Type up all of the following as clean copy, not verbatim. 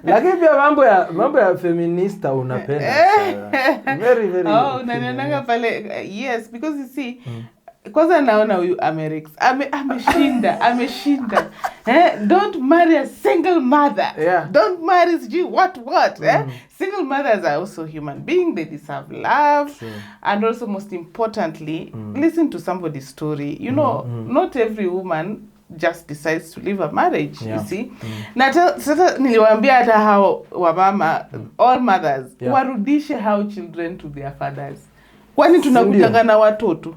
Lakini pia mambo ya feminista unapenda sana. Very very. Oh, unananga pale yes, because you see kwanza naona huyu Amerix ameshinda. Don't marry a single mother. Yeah. Don't marry what. Single mothers are also human beings. They deserve love. True. And also most importantly, listen to somebody's story. You know, not every woman just decides to leave a marriage, you see. Na sasa niliwaambia hata hao wamama, all mothers, warudishe hao children to their fathers. Kwani tunakuja na watoto?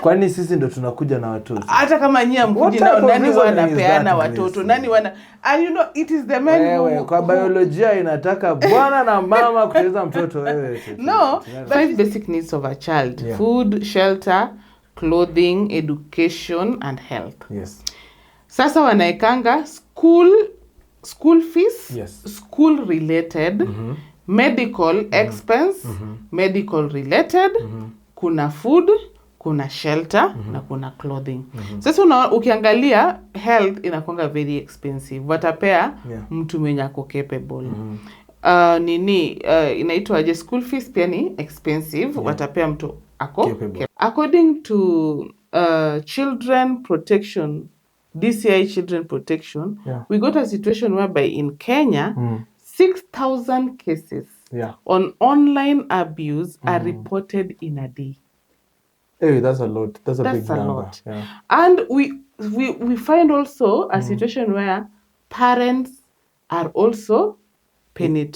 Kwani sisi ndo tunakuja na watoto? Hata kama nyinyi mkuji nao, nani wanapeana watoto? Nani wana, and you know it is the men who, kwa biolojia inataka bwana na mama kucheza mtoto wewe. No, 5 basic needs of a child. Food, shelter, clothing, education and health. Yes. Sasa wanaekanga school fees, school related, medical expense, medical related, kuna food, kuna shelter na kuna clothing. Sasa ukiangalia health inakuanga very expensive. Watapea mtu mwenye ako capable. Inaitwa school fees pia ni expensive. Watapea mtu ako capable. According to children protection, DCI children protection, we got a situation whereby in Kenya 6,000 cases on online abuse are reported in a day. Hey, that's a lot. That's a big number. Lot. Yeah. And we find also a situation where parents are also the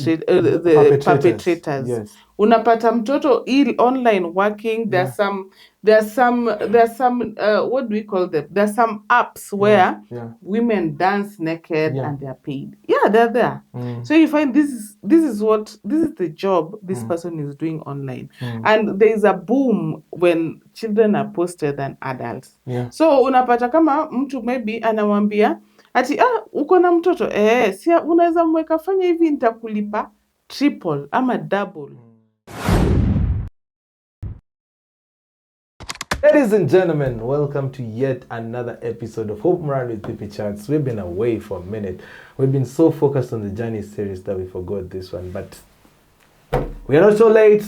perpetrators. Yes. Unapata mtoto online working. There's some what do we call them? There's some apps where women dance naked and they're paid. Yeah, they're there. So you find this is the job this person is doing online. And there is a boom when children are posted than adults. So unapata kama mtu maybe anamwambia ati uko na mtoto si unaweza mweka fanya hivi nitakulipa triple ama double. Ladies and gentlemen, welcome to yet another episode of Home Run with Pipita. We've been away for a minute. We've been so focused on the Journey series that we forgot this one. But we are not so late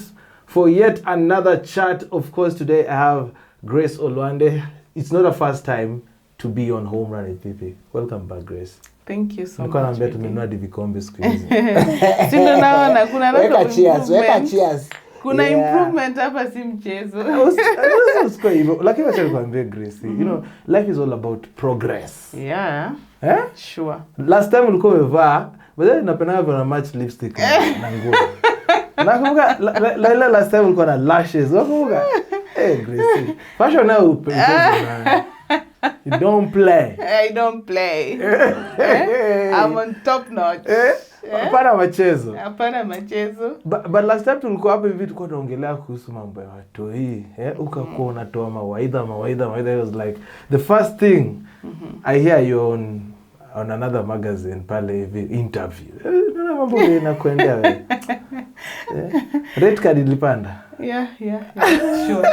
for yet another chat. Of course, today I have Grace Olwande. It's not a first time to be on Home Run with Pipi. Welcome back, Grace. Thank you so much. Niko naambia tumenunua vikombe siku hizi. Sio naona kuna weka cheers. Kuna improvement hapa si mchezo. Usko hivyo. Lakini acha nikwambie Grace, you know, life is all about progress. Yeah. Sure. Last time ulikuwa umevaa, but then napenda na match lipstick na nguo. Nakumbuka last time ulikuwa na lashes. Nakumbuka. Grace. Fashion now upendeza. You don't play. I don't play. I'm on top notch. Hapana machezo. Hapana machezo. But last time tulikuwa hapa hivi tulikuwa tunaongelea kuhusu mambo ya watu hii. Ukakuwa unatoa mawaidha. It was like the first thing I hear you on another magazine pale hivi interview. Ndio mambo yanakwenda wewe. Red card ilipanda. Yeah. Sure.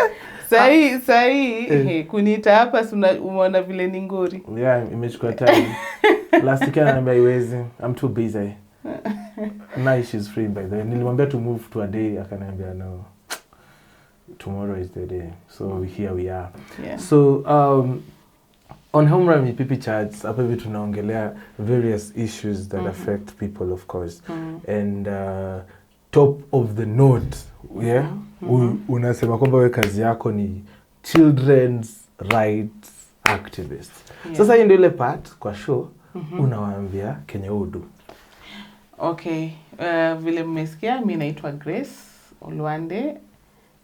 Sahi kuniita hapa umeona vile ni ngori. Yeah, imechukua time. Last week ananiambia iwezi. I'm too busy. Now she's free by the way. Nilimwambia to move to a day, akaniambia no. Tomorrow is the day. So here we are. Yeah. So on Home Run with Pipi Chats, hapa hivi tunaongelea various issues that affect people, of course. And top of the note, unasema kwamba wewe kazi yako ni children's rights activist. Sasa hii ndio ile part kwa show unawaambia Kenya udu. Okay, vile mmesikia mimi naitwa Grace Olwande.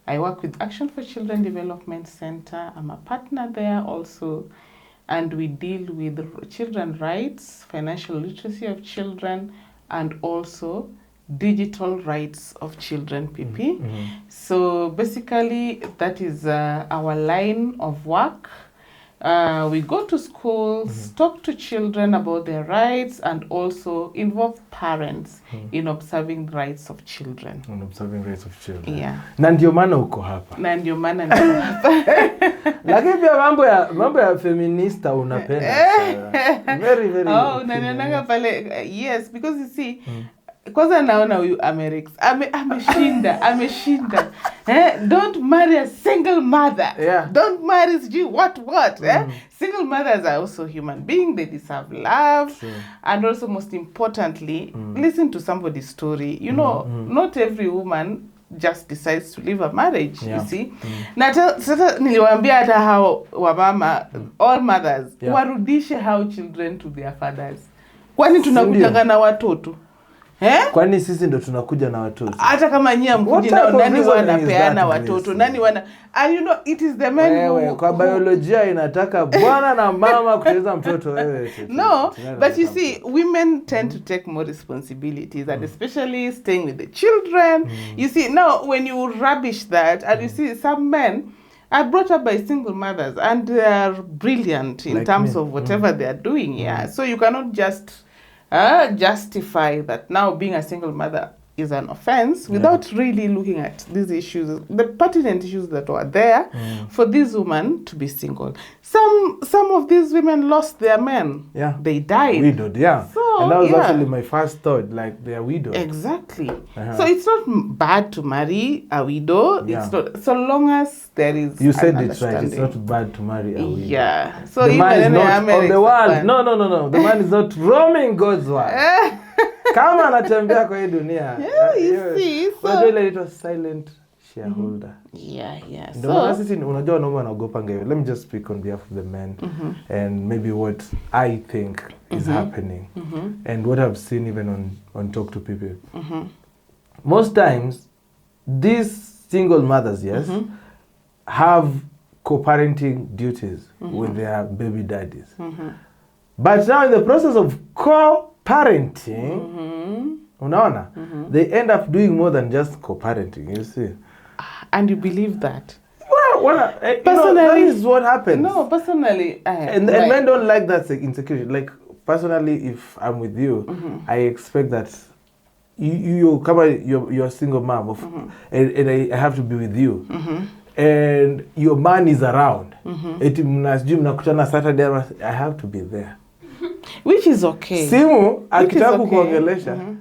I work with Action for Children Development Center. I'm a partner there also, and we deal with children rights, financial literacy of children, and also digital rights of children, PP. So basically that is our line of work. We go to schools, talk to children about their rights, and also involve parents in observing the rights of children. On observing rights of children. Yeah. Na ndio maana uko hapa. Na ndio maana niko hapa. Lakini pia mambo ya feminista unapenda sana. Very, very. Oh, unanionanga pale. Yes, because you see, kwanza naona huyu ameshinda. Don't marry a single mother. Yeah. Don't marry what. Single mothers are also human beings. They deserve love. True. And also, most importantly, listen to somebody's story. You know, not every woman just decides to leave a marriage, you see. Na sasa niliwaambia hata hao wamama, all mothers, warudishe hao children to their fathers. Kwani tunakujanga na watoto? Kwani sisi ndo tunakuja na watoto? Hata kama nyinyi mkuji nao, nani wanapeana watoto? Nani wana, and you know it is the men who, kwa biolojia inataka bwana na mama kucheza mtoto wewe. No, but you see, women tend to take more responsibilities, and especially staying with the children. You see, now when you rubbish that, and you see some men are brought up by single mothers, and they are brilliant in terms of whatever they are doing. Yeah, so you cannot just justify that now being a single mother is an offense without really looking at these issues, the pertinent issues that were there for this woman to be single. Some of these women lost their men. Yeah. They died. Widowed, yeah. So, and that was actually my first thought, like they are widowed. Exactly. So it's not bad to marry a widow. Yeah. It's not, so long as there is You said an it right. It's not bad to marry a widow. Yeah. So the even man is not on the world. one. No. The man is not roaming God's world. Kama anatembea kwa hii dunia. Yeah, you see. Unajua ile inaitwa silent shareholder. Yeah. Ndio maana sisi unajua wanaume wanaogopa ngeo. Let me just speak on behalf of the men and maybe what I think is happening and what I've seen even on Talk to People. Most times these single mothers, yes, have co-parenting duties with their baby daddies. But now in the process of co-parenting, unaona, they end up doing more than just co-parenting, you see. And you believe that? Well, personally, that is what happens. No, personally, and men don't like that insecurity. Like personally, if I'm with you, I expect that you come, you're a single mom, and I have to be with you, and your man is around. Mnakutana Saturday, I have to be there. Which is okay. Simu akitaka kuongelesha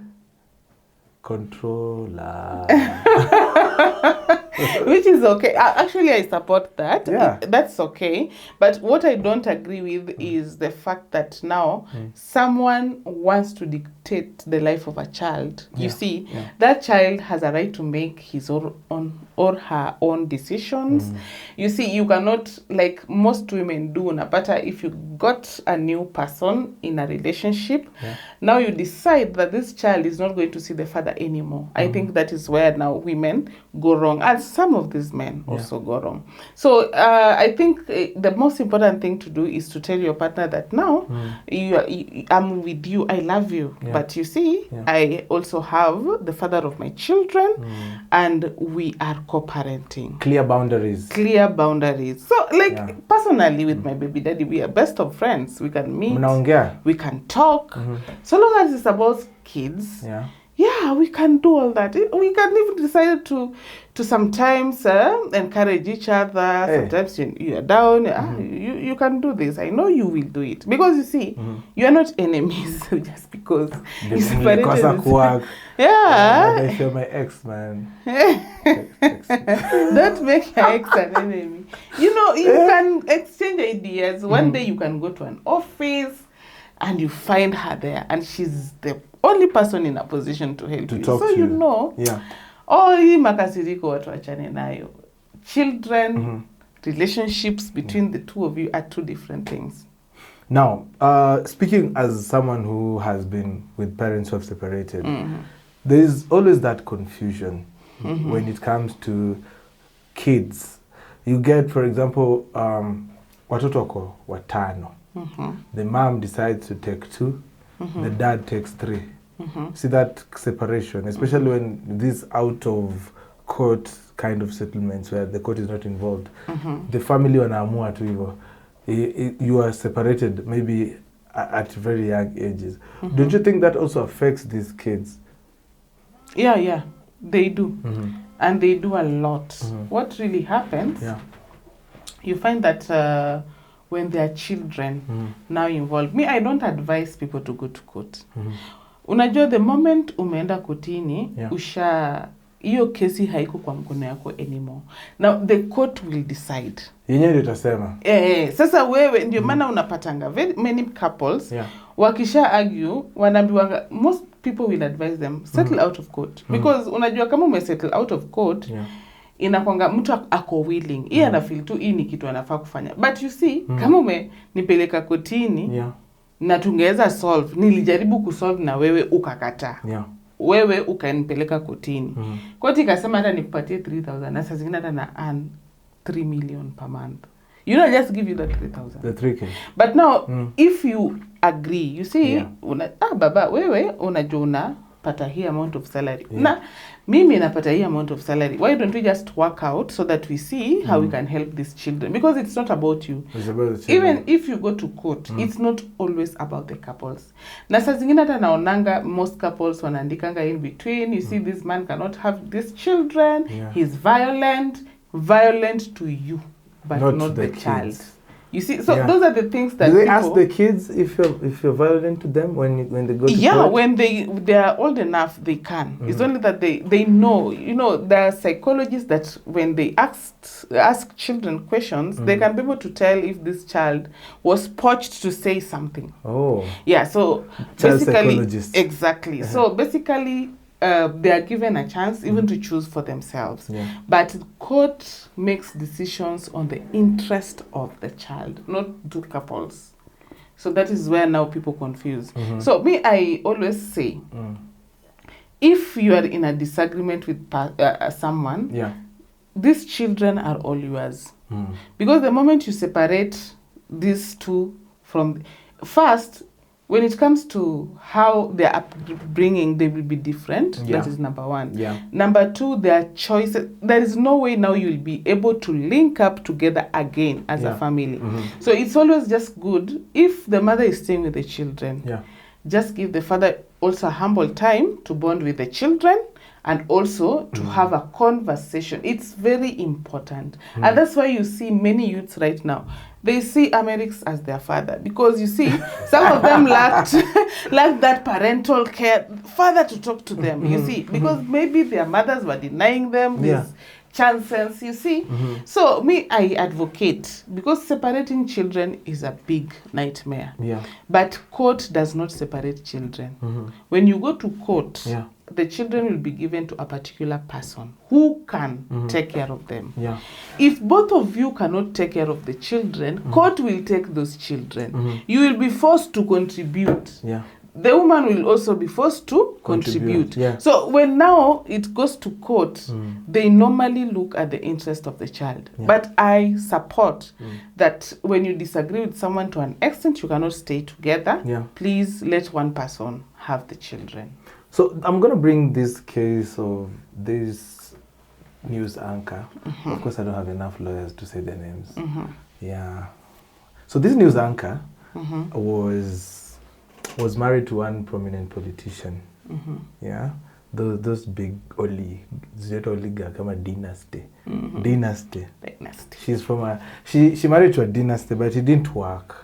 controller. Which is okay. Actually, I support that. Yeah. That's okay. But what I don't agree with is the fact that now someone wants to dictate the life of a child. You see, that child has a right to make his own or her own decisions. You see, you cannot, like most women do, Napata, if you got a new person in a relationship, now you decide that this child is not going to see the father anymore. I think that is where now women go wrong. And some of these men also go wrong. So I think the most important thing to do is to tell your partner that now I'm with you, I love you. But you see, I also have the father of my children and we are co-parenting. Clear boundaries. So like personally with my baby daddy, we are best of friends. We can meet. Mnaongea. We can talk. So long as it's about kids. Yeah, we can do all that. We can even decide to sometimes encourage each other. Hey. Sometimes you are down. You can do this. I know you will do it. Because you see, you are not enemies just because you separated. Yeah. I feel my ex, man. Don't make your ex an enemy. You know, you can exchange ideas. One day you can go to an office and you find her there and she's the only person in a position to help you. So you know, hii makasiriko watu achane nayo. Children, relationships between the two of you are two different things. Now, speaking as someone who has been with parents who have separated, there is always that confusion when it comes to kids. You get, for example, watoto wako watano. The mom decides to take 2, the dad takes 3. See that separation, especially when these out of court kind of settlements where the court is not involved. The family wanaamua tu hivyo. you are separated maybe at very young ages. Don't you think that also affects these kids? Yeah, they do. And they do a lot. What really happens, you find that when there are children now involved, I don't advise people to go to court. Unajua, the moment umeenda kotini, hiyo kesi haiko kwa mkono yako anymore. Now the court will decide. Yenyewe ndio itasema. Sasa wewe ndio maana unapatanga very many couples wakisha argue, wanaambiwa, most people will advise them settle out of court, because unajua kama umesettle out of court inakwanga mtu ako willing. Yeye ana feel tu hii ni kitu anafaa kufanya. But you see, kama umenipeleka kotini na tungeweza solve, nilijaribu kusolve na wewe ukakataa. Wewe ukanipeleka kotini. Koti ikasema hata nikupatie 3,000 na saa zingine hata na earn 3 million per month. You know, just give you that 3,000. The 3K. But now, if you agree, you see, baba, wewe unajua unapata hii amount of salary. Na mimi napata hii amount of salary. Why don't we just work out so that we see how we can help these children? Because it's not about you. It's about the children. Even if you go to court, it's not always about the couples. Na saa zingine hata naonanga most couples wanaandikanga in between. You see, this man cannot have these children. He's violent to you, but not the child. You see, so those are the things that do they people ask the kids if you're violent to them when they go to court? Yeah, when they are old enough, they can. It's only that they know. You know, there are psychologists that when they ask children questions, they can be able to tell if this child was poached to say something. Oh. Yeah, so Child basically, psychologists. exactly. So basically, they are given a chance even to choose for themselves. But court makes decisions on the interest of the child, not two couples. So that is where now people confuse. So I always say, if you are in a disagreement with someone, these children are all yours. Because the moment you separate these two from... First, when it comes to how their upbringing, they will be different. That is number one. Number two, their choices. There is no way now you will be able to link up together again as a family. So it's always just good if the mother is staying with the children. Just give the father also a humble time to bond with the children and also to have a conversation. It's very important. And that's why you see many youths right now, they see Americs as their father, because you see some of them lacked that parental care, father to talk to them, you see, because maybe their mothers were denying them these chances, you see. So I advocate, because separating children is a big nightmare. But court does not separate children. When you go to court, the children will be given to a particular person who can take care of them. If both of you cannot take care of the children, court will take those children. You will be forced to contribute. The woman will also be forced to contribute. So when now it goes to court, they normally look at the interest of the child. But I support that when you disagree with someone to an extent you cannot stay together, please let one person have the children. So I'm going to bring this case of this news anchor. Of course, I don't have enough lawyers to say their names. So this news anchor was married to one prominent politician. Those big oligarch, a dynasty. Dynasty. She's from she married to a dynasty, but it didn't work.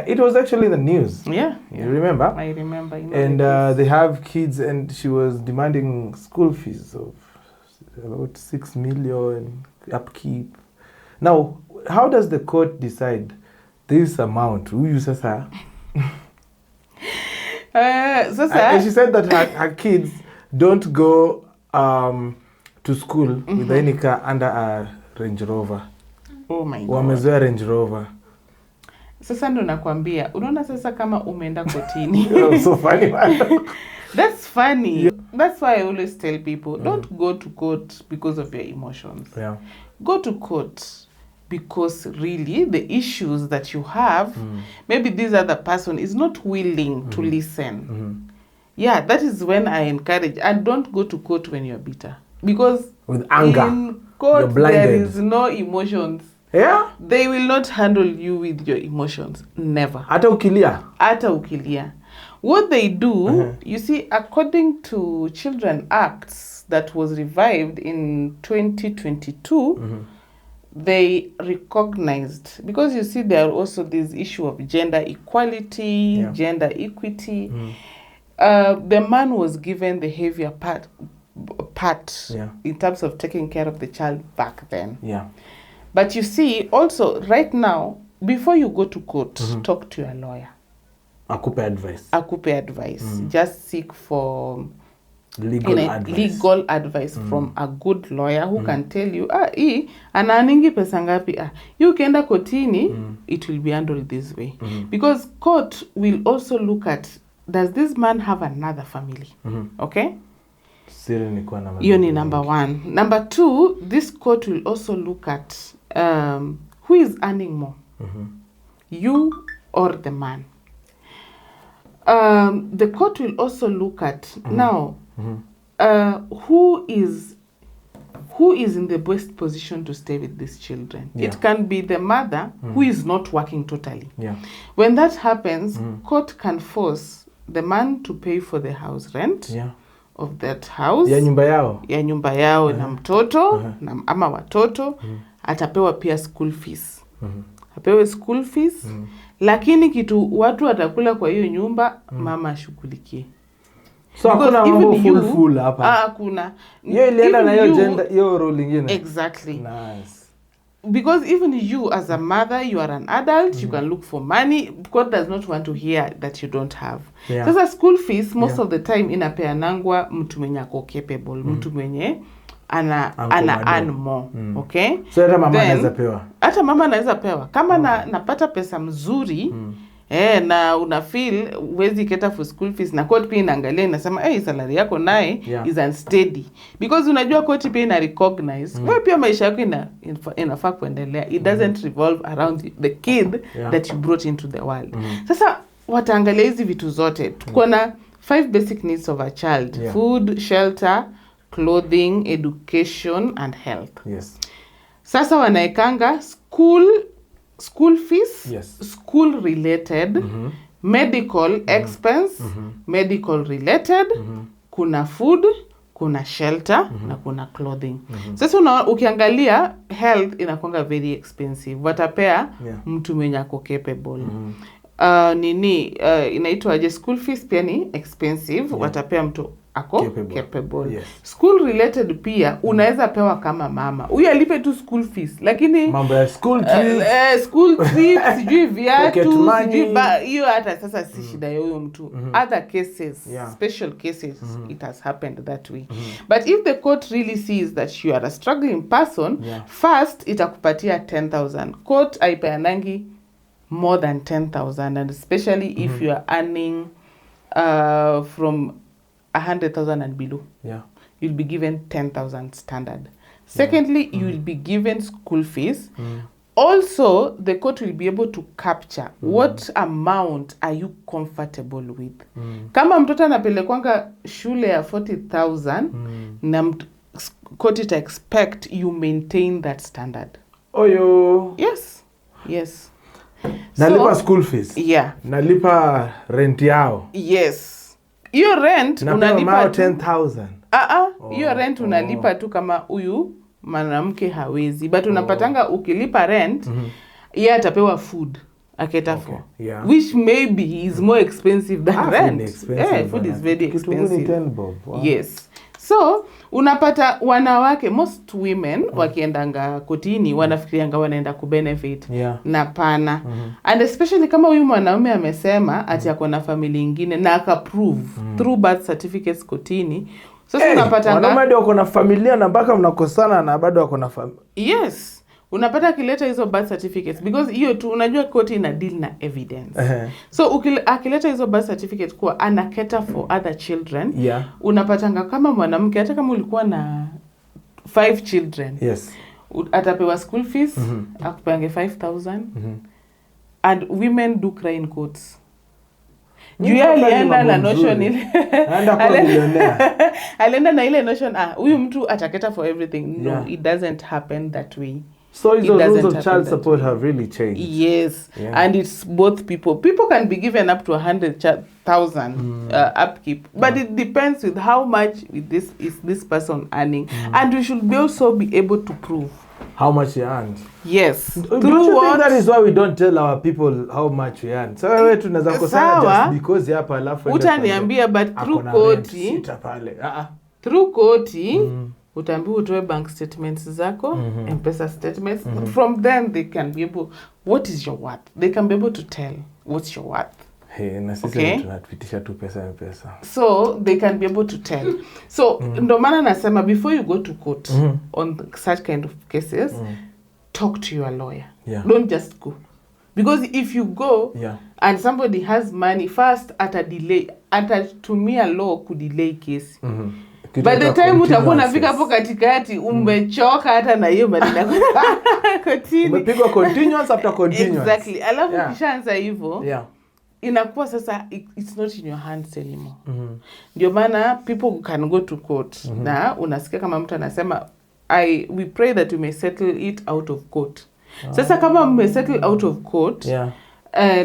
It was actually the news. You remember? I remember. And they have kids, and she was demanding school fees of about 6 million upkeep. Now, how does the court decide this amount? Who uses her? And she said that her kids don't go to school with any car under a Range Rover. Oh my God. Wamezoea Range Rover. Sasa ndo nakwambia, unaona sasa kama umeenda kotini. So funny, man. That's funny. That's why I always tell people, don't go to court because of your emotions. Go to court because really the issues that you have, maybe this other person is not willing to listen. That is when I encourage. And don't go to court when you're bitter. Because with anger, in court there is no emotions. Yeah? They will not handle you with your emotions. Never. Hata ukilia. What they do, you see, according to Children Acts that was revived in 2022, they recognized, because you see there are also this issue of gender equality, gender equity. The man was given the heavier part in terms of taking care of the child back then. Yeah. But you see, also right now, before you go to court, talk to your lawyer. Akupe advice. Just seek for legal advice from a good lawyer who can tell you, hii anaaningi pesa ngapi, you ukienda kotini, it will be handled this way. Because court will also look at, does this man have another family? Okay? Hiyo ni number 1. Number 2, this court will also look at who is earning more, you or the man. The court will also look at now who is in the best position to stay with these children. It can be the mother who is not working totally. When that happens, court can force the man to pay for the house rent of that house, ya nyumba yao na mtoto ama watoto, atapewa pia school fees. Apewe school fees, lakini kitu watu watakula kwa hiyo nyumba, mama ashughulikie. So hakuna mambo full hapa. Hakuna. Hiyo ilienda na hiyo gender, hiyo role nyingine. Exactly. Nice. Because even you as a mother, you are an adult, you can look for money. God does not want to hear that you don't have. Sasa school fees most of the time inapeanangwa mtu mwenye ako capable, mtu mwenye ana earn more. Okay? So hata mama anaweza pewa. Hata mama anaweza pewa. Kama napata pesa mzuri, na una feel huwezi keta for school fees, na court pia inaangalia inasema salary yako naye is unsteady, because unajua court pia ina recognize wewe pia maisha yako inafaa kuendelea. It doesn't revolve around the kid that you brought into the world. Sasa wataangalia hizi vitu zote. Tuko na 5 basic needs of a child: food, shelter, clothing, education and health. Sasa wanaekanga school fees, school related, medical expense, medical related, kuna food, kuna shelter, na kuna clothing. Sasa ukiangalia health inakuanga very expensive. Watapea mtu mwenye ako capable. Inaitwa school fees pia ni expensive, watapea mtu ako capable. School related pia unaweza pewa kama mama. Huyu alipe tu school fees, lakini mambo ya school trips, sijui viatu, sijui hiyo hata sasa si shida ya huyo mtu. Other cases, special cases, it has happened that way. But if the court really sees that you are a struggling person, first itakupatia 10,000. Court haipeanangi more than 10,000, and especially if you are earning from 100,000 and below, you'll be given 10,000 standard. Secondly, you will be given school fees. Also, the court will be able to capture what amount are you comfortable with. Kama mtoto anapelekwanga shule ya 40,000, na court ita expect you maintain that standard. Yes. Nalipa school fees. Nalipa rent yao. Hiyo rent unalipa 10,000. Hiyo rent unalipa tu kama huyu mwanamke hawezi. But unapatanga ukilipa rent, yeye atapewa food aketafo. Which maybe is more expensive than rent. Food is very expensive. Yes. So, unapata wanawake, most women wakiendanga kotini wanafikirianga wanaenda kubenefit na pana. And especially kama huyu mwanaume amesema ati ako na family nyingine na akaprove through birth certificates kotini. Sasa unapata wanaume ndio wako na familia na mpaka mnakosana na bado wako na familia. Yes. Unapata kileta hizo birth certificates, because hiyo tu unajua koti ina deal na evidence. So akileta hizo birth certificates kwa ana cater for other children, unapatanga kama mwanamke hata kama ulikuwa na 5 children, atapewa school fees, akupange 5,000. And women do cry in courts. Alienda na notion ile. Alienda na ile notion, huyu mtu ataketa for everything. No, it doesn't happen that way. So it the rules doesn't of happen child that support way. have really changed. Yes, Yeah. and it's both people. People can be given up to 100,000 upkeep, but it depends with how much with this person earning, and we should also be able to prove How much you earn. yes. Don't you think that is why we don't tell our people how much we earn? So wewe tunaweza kukosana just because hapa alafu utaniambia but through koti through koti utaambiwa utoe bank statements zako, M-Pesa statements. From then they can be able, what is your worth? They can be able to tell what's your worth. Hey, na sisi tunatupitisha tu pesa M-Pesa. So they can be able to tell. So ndo maana nasema before you go to court on such kind of cases, talk to your lawyer. Yeah. Don't just go. Because if you go and somebody has money, first atatumia law kudelay case. By the time utakuwa unafika hapo katikati umechoka hata na hiyo maneno. Umepigwa continuous after continuous. Exactly. Alafu kishaanza hivyo. Inakuwa sasa it's not in your hands anymore. Ndio maana people can go to court. Na unasikia kama mtu anasema we pray that we may settle it out of court. Sasa kama mmesettle out of court,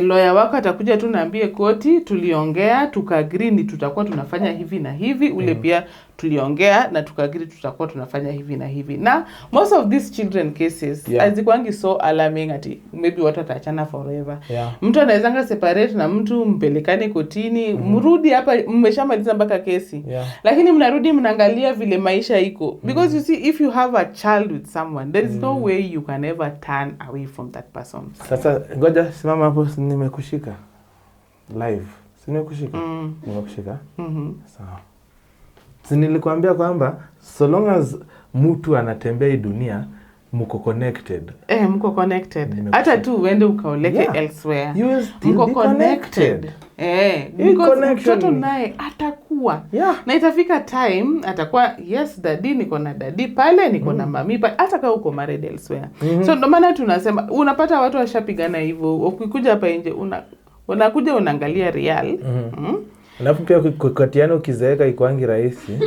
lawyer wako atakuja tu naambie koti tuliongea tukaagree ni tutakuwa tunafanya hivi na hivi, ule pia tuliongea na tukaagree tutakuwa tunafanya hivi na hivi. Na most of these children cases hazikwangi so alarming ati maybe watu wataachana forever. Mtu anawezanga separate na mtu mpelekane kotini, mrudi hapa mmeshamaliza mpaka kesi. Lakini mnarudi mnaangalia vile maisha iko. Because you see, if you have a child with someone, there is no way you can ever turn away from that person. Sasa ngoja simama hapo, nimekushika live. Nimekushika. Nimekushika. Sawa. Si nilikwambia kwamba so long as mtu anatembea hii dunia mko connected. Mko connected. Hata tu uende ukaoleke elsewhere. Mko connected. Mtoto naye atakuwa. Na itafika time atakuwa yes daddy, niko na daddy pale, niko na mami pale, hata kama uko married elsewhere. So ndo maana tunasema unapata watu washapigana hivyo, ukikuja hapa nje unakuja unaangalia real. Alafu pia kukatiana ukizeeka ikwangi rahisi.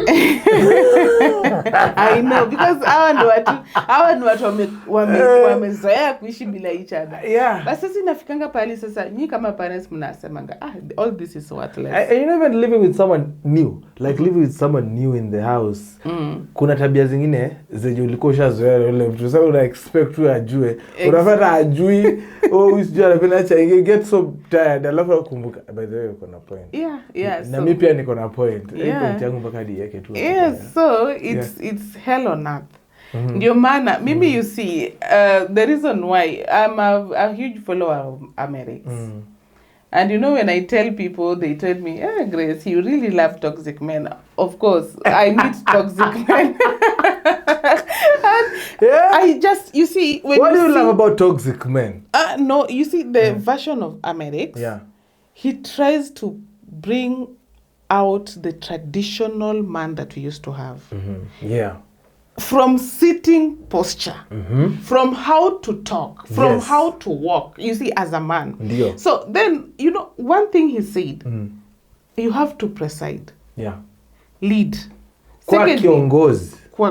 I know, because hawa ni watu wamezoea kuishi bila each other. But sasa inafikanga pale sasa nyi kama parents mnasemanga all this is worthless. You know, even living with someone new, like living with someone new in the house. Kuna tabia zingine zenye ulikuwa ushazoea ile mtu sasa una expect tu ajue. Unapata ajui usijua anapenda cha get so tired alafu ukumbuka by the way uko na point. Na mimi pia niko na point. Point yangu mpaka hadi yake tu. So it's hell on earth. Ndio maana mimi you see the reason why I'm a huge follower of America. And you know, when I tell people, they tell me, Grace, you really love toxic men. Of course, I meet toxic men. I just, you see, when what do you love about toxic men? No, you see, the version of America, he tries to bring out the traditional man that we used to have. From sitting posture, from how to talk, from how to walk, you see, as a man. So then, you know, one thing he said, you have to preside. Lead. Kwa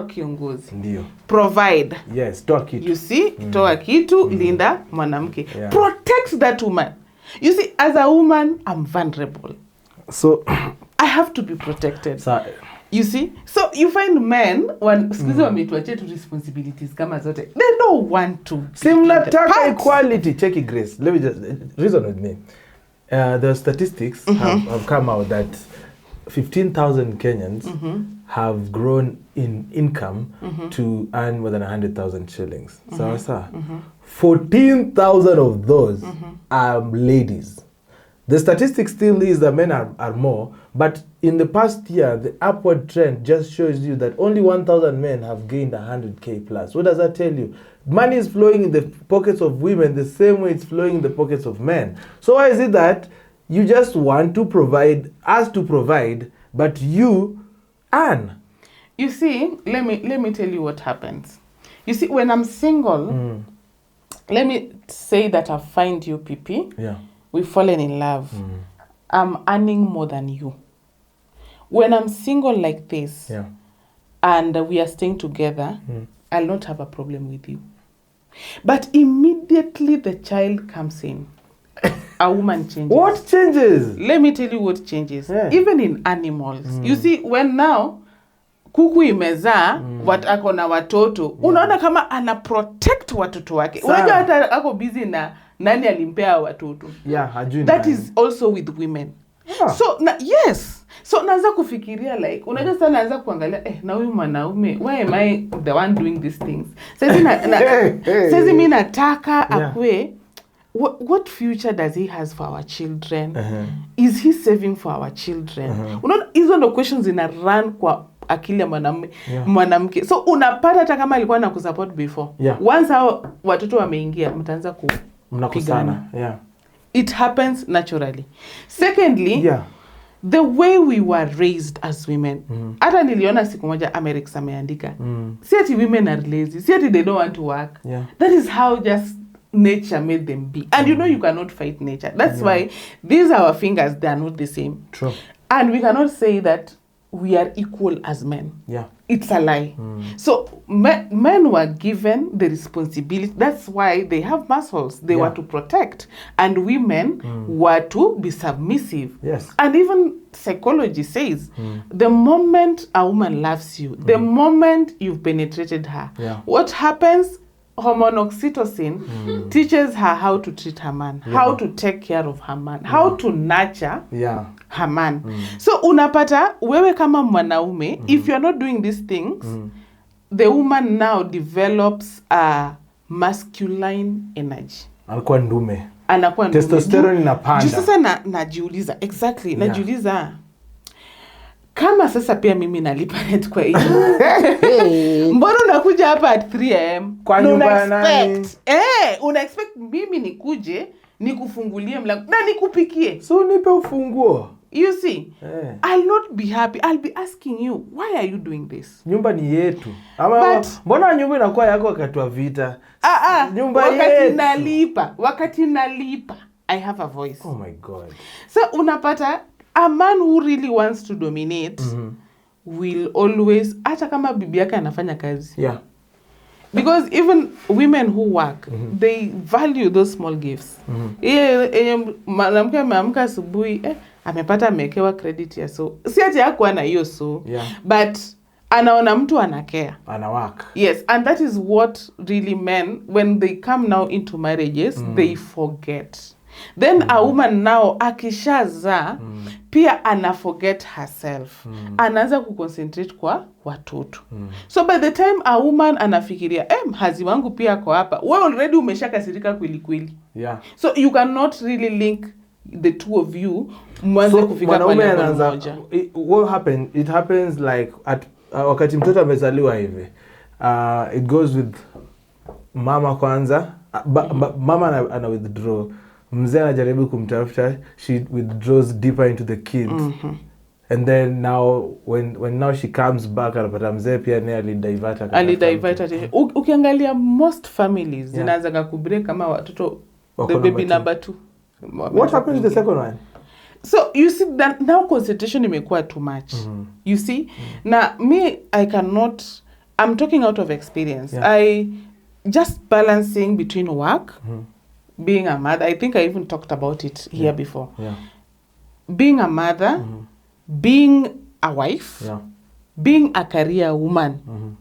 kiongozi. Provide. Toa kitu. You see, toa kitu, linda mwanamke. Protect that woman. You see, as a woman, I'm vulnerable. So I have to be protected. You see? So you find men when wametuachia tu responsibilities kama zote. They don't want to. Simnataka equality. Check it, Grace. Let me just reason with me. The statistics have come out that 15,000 Kenyans have grown in income to earn more than 100,000 shillings. So 14,000 of those are ladies. The statistics still is that men are more, but in the past year, the upward trend just shows you that only 1,000 men have gained 100K plus. What does that tell you? Money is flowing in the pockets of women the same way it's flowing in the pockets of men. So why is it that you just want to provide, us to provide, but you earn? You see, let me tell you what happens. You see, when I'm single, let me say that I find you, Pipi. We've fallen in love. I'm earning more than you. When I'm single like this, and we are staying together, I'll not have a problem with you. But immediately the child comes in, a woman changes. What changes? Let me tell you what changes. Yeah. Even in animals. You see, when now kuku imezaa ako na watoto, unaona kama ana protect watoto wake. Unajua hata ako busy na nani alimpea watoto. Yeah, hajui. That is also with women. Yeah. So yes. So naanza kufikiria like unajua sana naanza kuangalia na huyu mwanaume, why am I the one doing these things? Sasa mimi nataka akwe what future does he has for our children? Is he saving for our children? Unaona hizo ndo questions ina run kwa akili ya mwanamke. So unapata hata kama alikuwa na kusupport before. Once hao watoto wameingia mtaanza kupigana. It happens naturally. Secondly, the way we were raised as women. Hata niliona siku moja America ameandika. Si ati women are lazy. Si ati they don't want to work. That is how just nature made them be. And you know you cannot fight nature. That's why these are our fingers, they are not the same. True. And we cannot say that we are equal as men. It's a lie. So men were given the responsibility. That's why they have muscles. They were to protect. And women were to be submissive. And even psychology says, the moment a woman loves you, the moment you've penetrated her, what happens? Hormone oxytocin teaches her how to treat her man, how to take care of her man, how to nurture her man. So unapata wewe kama mwanaume, if you're not doing these things, the woman now develops a masculine energy. Anakuwa ndume. Testosterone inapanda. Sasa najiuliza, exactly, najiuliza kama sasa pia mimi nalipa rent kwa hiyo. Mbona unakuja hapa at 3 am? Kwa nyumba nani? Una expect mimi nikuje, nikufungulie mlango na nikupikie. So nipe ufunguo. You see? I'll not be happy. I'll be asking you, why are you doing this? Nyumba ni yetu. Ama mbona nyumba inakuwa yako wakati wa vita? Nyumba yetu. Wakati nalipa, I have a voice. Oh my God. So unapata a man who really wants to dominate will always, hata kama bibi yake anafanya kazi. Because even women who work, they value those small gifts. Mwanamke ameamka asubuhi, amepata amekewa credit ya so. Si ati hakuwa na hiyo so. But anaona mtu anakea. Anawaka. Yes, and that is what really men, when they come now into marriages, they forget. Then a woman now akishaza pia ana forget herself. Anaanza kuconcentrate kwa watoto. So by the time a woman anafikiria mhazi wangu pia ako hapa, wewe already umeshakasirika kweli. So you cannot really link the two of you mwanze kufika kwa level moja. What happened? It happens like at wakati mtoto amezaliwa hivi. It goes with mama kwanza. Mama ana withdraw. Mzee anajaribu kumtafuta, she withdraws deeper into the kids. And then now when now she comes back anapata mzee pia naye alidivert. Ukiangalia most families zinaanza kubreak kama watoto the baby number 2. What happened to the second one? So you see that now concentration imekuwa too much. You see? Now me I'm talking out of experience. I just balancing between work, being a mother. I think I even talked about it here before. Being a mother, being a wife, being a career woman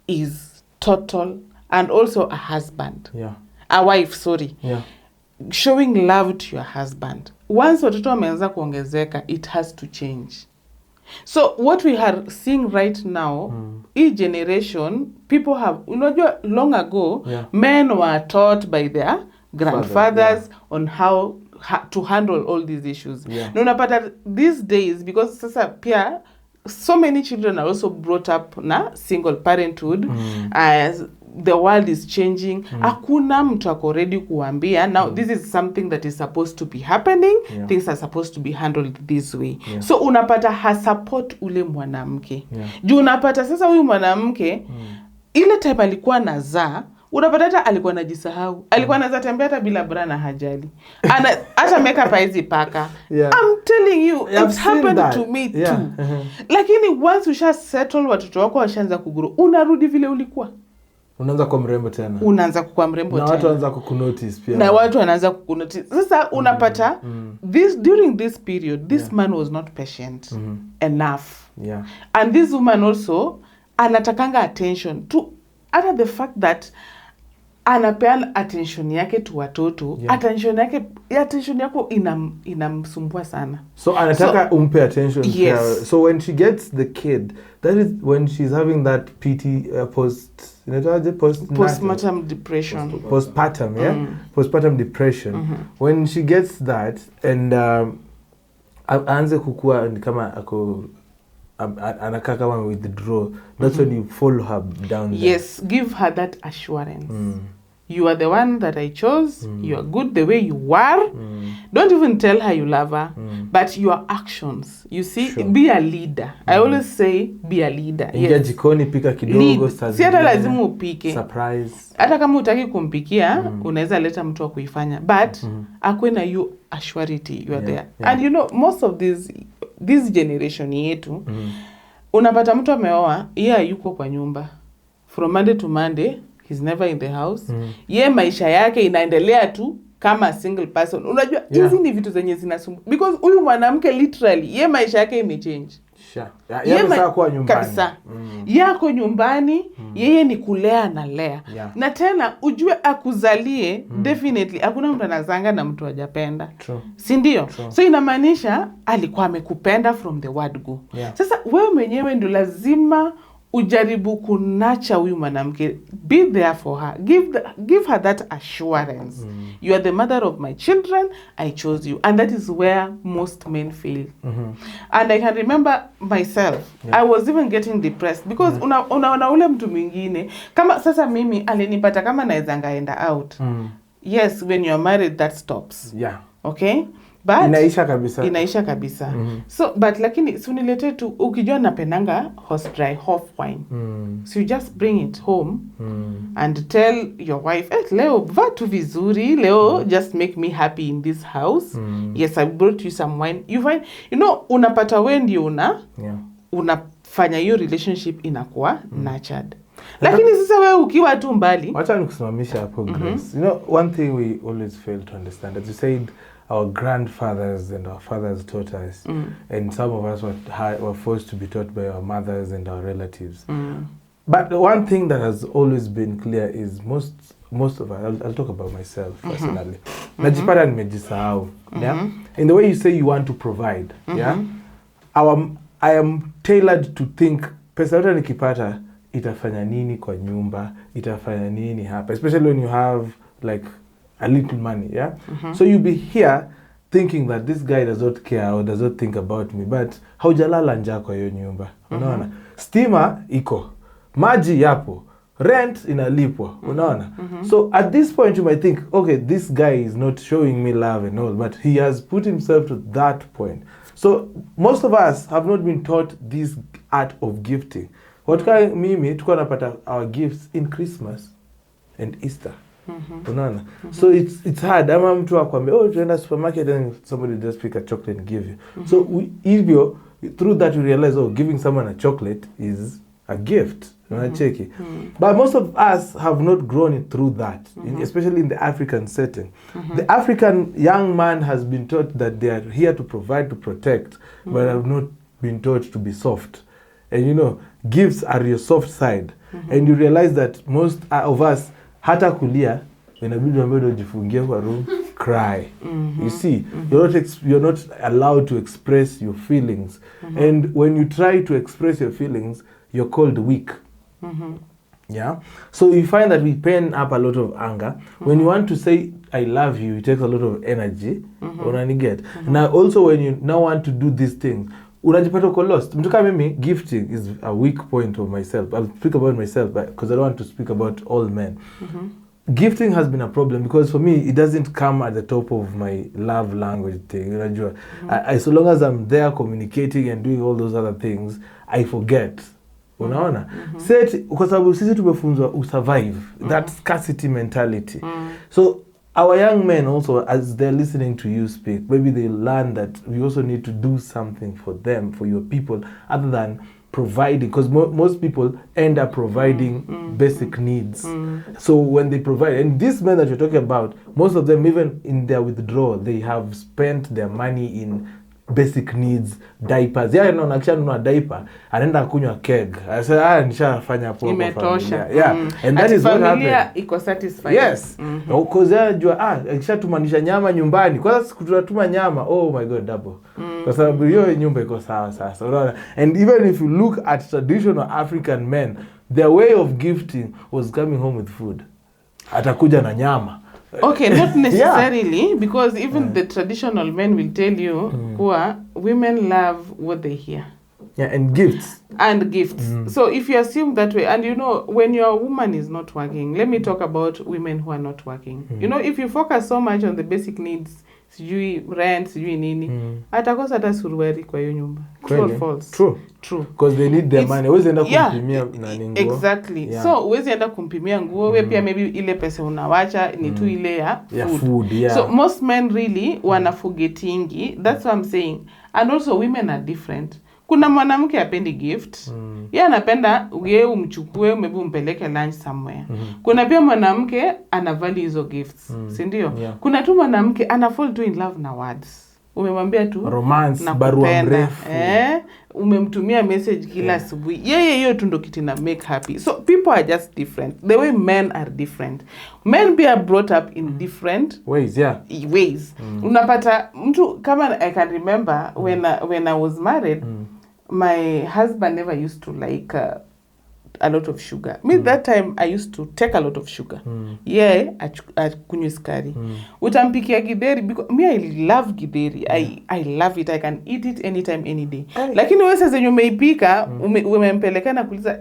is total, and also a husband. A wife, sorry. Showing love to your husband. Once watoto wameanza kuongezeka, it has to change. So what we are seeing right now, each generation, people have, unajua long ago, men were taught by their grandfathers on how to handle all these issues. No, unapata these days, because sasa pia so many children are also brought up na single parenthood. As the world is changing, hakuna mtu ako ready kuambia now this is something that is supposed to be happening. Things are supposed to be handled this way. So unapata support ule mwanamke. Juu unapata sasa huyu mwanamke ile time alikuwa nazaa, unapata hata alikuwa anajisahau. Alikuwa anaweza tembea hata bila bra na hajali. Hata makeup haizi paka. I'm telling you, it's happened to me too. Lakini once usha settle watoto wako washaanza kugrow, unarudi vile ulikuwa. unaanza kuwa mrembo tena. Unaanza kuwa mrembo tena. Na watu wanaanza kukunotice pia. Na watu wanaanza kukunotice. Sasa unapata during this period this man was not patient enough. Yeah. And this woman also anatakanga attention to other the fact that anapeana attention yake tu watoto. Attention yako inamsumbua sana. So anataka umpe attention. Yes. So when she gets the kid, that is when she's having that postpartum depression. Postpartum, yeah? Postpartum depression. When she gets that and aanze kukua kama ako anakaa kama withdraw, that's when you follow her down there. Yes, give her that assurance. You are the one that I chose. You are good the way you are. Don't even tell her you love her, but your actions. You see, be a leader. I always say be a leader. Ingia jikoni, pika kidogo, si hata lazima upike. Surprise. Hata kama hutaki kumpikia, unaweza leta mtu wa kuifanya. But akwe na you assurity you are there. And you know, most of this generation yetu, unapata mtu ameoa, yuko kwa nyumba. From Monday to Monday, he's never in the house. Maisha yake inaendelea tu kama single person. Unajua hizi ni vitu zenye zinasumbua because huyu mwanamke literally maisha yake imechange. Kwa nyumbani. Kabisa. Yako nyumbani, yeye ni kulea na lea. Na tena ujue akuzalie, definitely hakuna mtu anazanga na mtu hajapenda. Si ndio? So inamaanisha alikuwa amekupenda from the word go. Sasa wewe mwenyewe ndio lazima ujaribu kunacha huyu mwanamke. Be there for her. Give her that assurance. You are the mother of my children. I chose you. And that is where most men fail. And I can remember myself. I was even getting depressed because unaona ule mtu mwingine kama sasa mimi alinipata kama naweza ngaenda out. Yes, when you are married that stops. Okay? But inaisha kabisa. So but lakini sunilete tu ukijua napendanga horse dry half wine. So you just bring it home and tell your wife, leo vaa tu vizuri, leo just make me happy in this house. Yes, I brought you some wine. You find, unapata wewe ndio unafanya hiyo relationship inakuwa nurtured. Lakini sasa wewe ukiwa tu mbali. Wacha nikusimamisha hapo Grace. One thing we always fail to understand, as you said, our grandfathers and our fathers taught us, and some of us were forced to be taught by our mothers and our relatives. But the one thing that has always been clear is most of us, I'll talk about myself personally. Najipata nimejisahau. In the way you say you want to provide, I am tailored to think pesa yote nikipata itafanya nini kwa nyumba, itafanya nini hapa, especially when you have like a little money, so you be here thinking that this guy does not care or does not think about me, but haujalala njaa kwa hiyo nyumba. Unaona? Stima iko, maji yapo, rent inalipwa. Unaona? So at this point you might think, okay, this guy is not showing me love and all, but he has put himself to that point. So most of us have not been taught this art of gifting. Mimi tuko napata our gifts in Christmas and Easter. Unaona? So it's hard. Ama mtu akwambia, tuenda supermarket and somebody just pick a chocolate and give you. So through that you realize, giving someone a chocolate is a gift. But most of us have not grown it through that, especially in the African setting. The African young man has been taught that they are here to provide, to protect, but have not been taught to be soft. And gifts are your soft side. And you realize that most of us, hata kulia, inabidi ambaye ujifungie kwa room, cry. You see, you're not allowed to express your feelings. And when you try to express your feelings, you're called weak. So you find that we pen up a lot of anger. When you want to say I love you, it takes a lot of energy. Unaniget. Now also when you now want to do these things, unajipata uko lost. Mtu kama mimi, gifting is a weak point of myself. I'll speak about myself because I don't want to speak about all men. Gifting has been a problem because for me it doesn't come at the top of my love language thing. Unajua, so long as I'm there communicating and doing all those other things, I forget. Unaona? Kwa sababu sisi tumefunzwa survive, that scarcity mentality. So our young men also, as they're listening to you speak, maybe they learn that we also need to do something for them, for your people, other than providing, because most people end up providing basic needs. So when they provide, and these men that you're talking about, most of them, even in their withdrawal, they have spent their money in basic needs, diapers. Yeah, no, nakishanunua diaper, anaenda kunywa keg. I said, nishafanya poa kwa familia. Yeah, and that is what happened. Familia iko satisfied. Yes, because anajua akishatumanisha nyama nyumbani. Kwanza siku tunatuma nyama, oh my god, double. Kwa sababu hiyo nyumba iko sawa sasa. Unaona? And even if you look at traditional African men, their way of gifting was coming home with food. Atakuja na nyama. Okay, not necessarily, because even the traditional men will tell you women love what they hear. Yeah, and gifts. And gifts. So if you assume that way, and when your woman is not working, let me talk about women who are not working. If you focus so much on the basic needs, sijui rent, sijui nini, atakosa hata suruali kwa hiyo nyumba. True or false? True. Because they need their money. Uwezi enda kumpimia nani nguo. Exactly. Yeah. So uwezi enda kumpimia nguo, wewe pia maybe ile pesa unawacha ni tu ile ya food. Yeah. So most men really wana forgettingi. That's what I'm saying. And also women are different. Kuna mwanamke hapendi gift. Yeye anapenda wewe umchukue, maybe umpeleke lunch somewhere. Kuna pia mwanamke anavali hizo gifts, si ndio? Yeah. Kuna tu mwanamke ana fall to in love na words. Umemwambia tu romance, barua mrefu. Umemtumia message kila asubuhi. Yeye hiyo tu ndo kitu na make happy. So people are just different. The way men are different. Men be are brought up in different ways, ways. Unapata mtu kama I can remember when I was married, my husband never used to like a lot of sugar. Me that time I used to take a lot of sugar. Yeah, kunywe sukari. Utampikia githeri because me I love githeri. I love it. I can eat it anytime any day. Lakini wewe sasa umeipika, umempeleka na kuuliza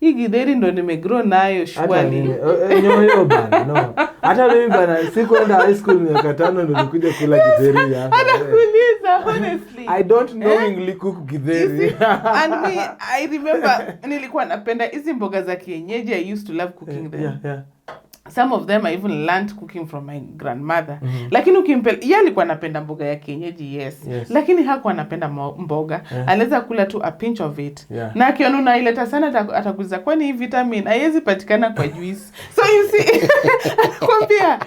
hii githeri ndo nimegrow nayo shwali. Hiyo bana, no. Hata mimi bana sikwenda high school miaka 5 ndo nikuja kula githeri hapa. Hata kuuliza honestly. I don't knowingly cook githeri. And me I remember nilikuwa napenda hizi mboga za kienyeji. I used to love cooking them. Yeah. Some of them I even learned cooking from my grandmother. Lakini yeye alikuwa anapenda mboga ya kienyeji, yes. Lakini hakuwa anapenda mboga. Anaweza kula tu a pinch of it. Na akiona unaileta sana atakuuliza kwani hii vitamin haiwezi patikana kwa juice. So you see, kwambia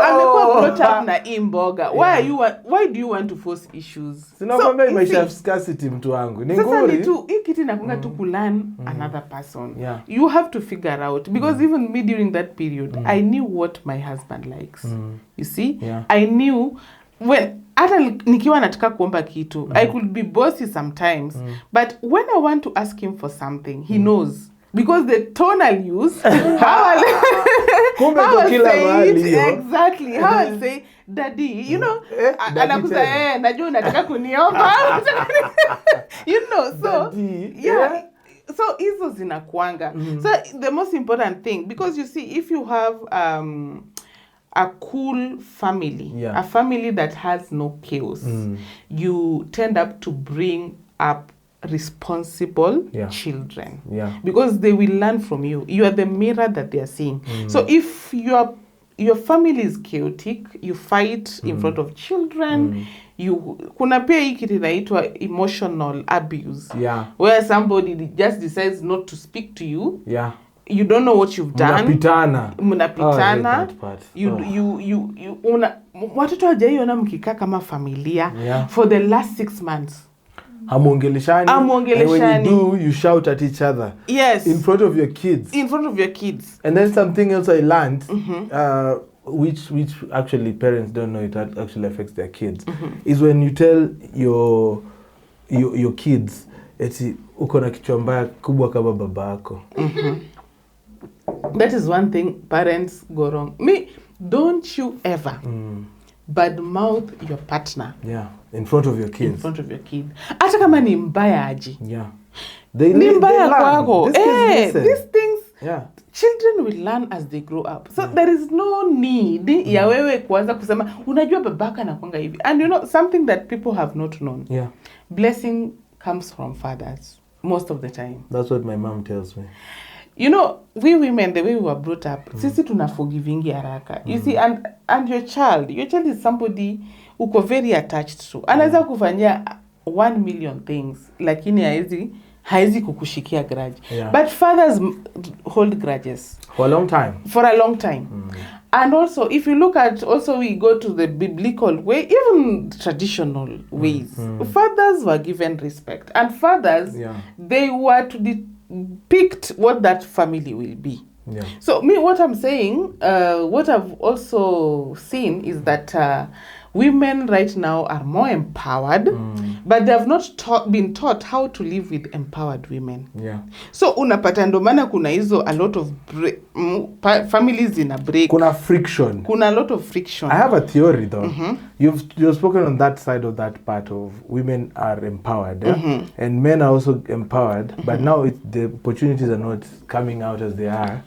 amekuwa brought up na hii mboga. Why do you want to force issues? Sinakwambia maisha of scarcity mtu wangu. Ni nguri. Sasa ni tu hii kitu inakunga tu kulearn another person. You have to figure out, because even me during that period, I knew what my husband likes. You see? I knew when hata nikiwa nataka kuomba kitu, I could be bossy sometimes, but when I want to ask him for something, he knows. Because the tone I'll use, how I'll say it, exactly, how I'll say, Daddy, anakuza, najua unataka kuniomba. So, yeah. So hizo zinakuanga. So the most important thing, because you see, if you have a cool family, a family that has no chaos, you tend up to bring up responsible children, because they will learn from you. You are the mirror that they are seeing. So if your family is chaotic, you fight in front of children. Kuna pia hii kitu inaitwa emotional abuse, where somebody just decides not to speak to you. You don't know what you've done. Mnapitana. Watoto hawajaiona mkikaa kama familia for the last 6 months. Hamuongeleshani. And when you do, you shout at each other. Yes. In front of your kids. And then something else I learned, which actually parents don't know, it actually affects their kids, is when you tell your kids, eti uko na kichwa mbaya kubwa kama babako. That is one thing parents go wrong. Don't you ever badmouth your partner. In front of your kids. Hata kama ni mbaya aje. Ni mbaya kwako. These things, children will learn as they grow up. So there is no need ya wewe kuanza kusema unajua babaka anakuanga hivi. And something that people have not known. Blessing comes from fathers most of the time. That's what my mom tells me. We women, the way we were brought up, sisi tunaforgivingi haraka. You see, and your child is somebody uko very attached to. Anaweza kufanyia 1 million things, lakini haezi kukushikia grudge. Yeah. But fathers hold grudges. For a long time. For a long time. And also, if you look at, also we go to the biblical way, even traditional ways, fathers were given respect. And fathers, they were to depict what that family will be. Yeah. So what I'm saying, what I've also seen is that women right now are more empowered, but they have not been taught how to live with empowered women. Yeah. So unapata ndo maana kuna hizo a lot of families in a break. Kuna friction. Kuna a lot of friction. I have a theory though. You've spoken on that side of that part of women are empowered, and men are also empowered, but now the opportunities are not coming out as they are.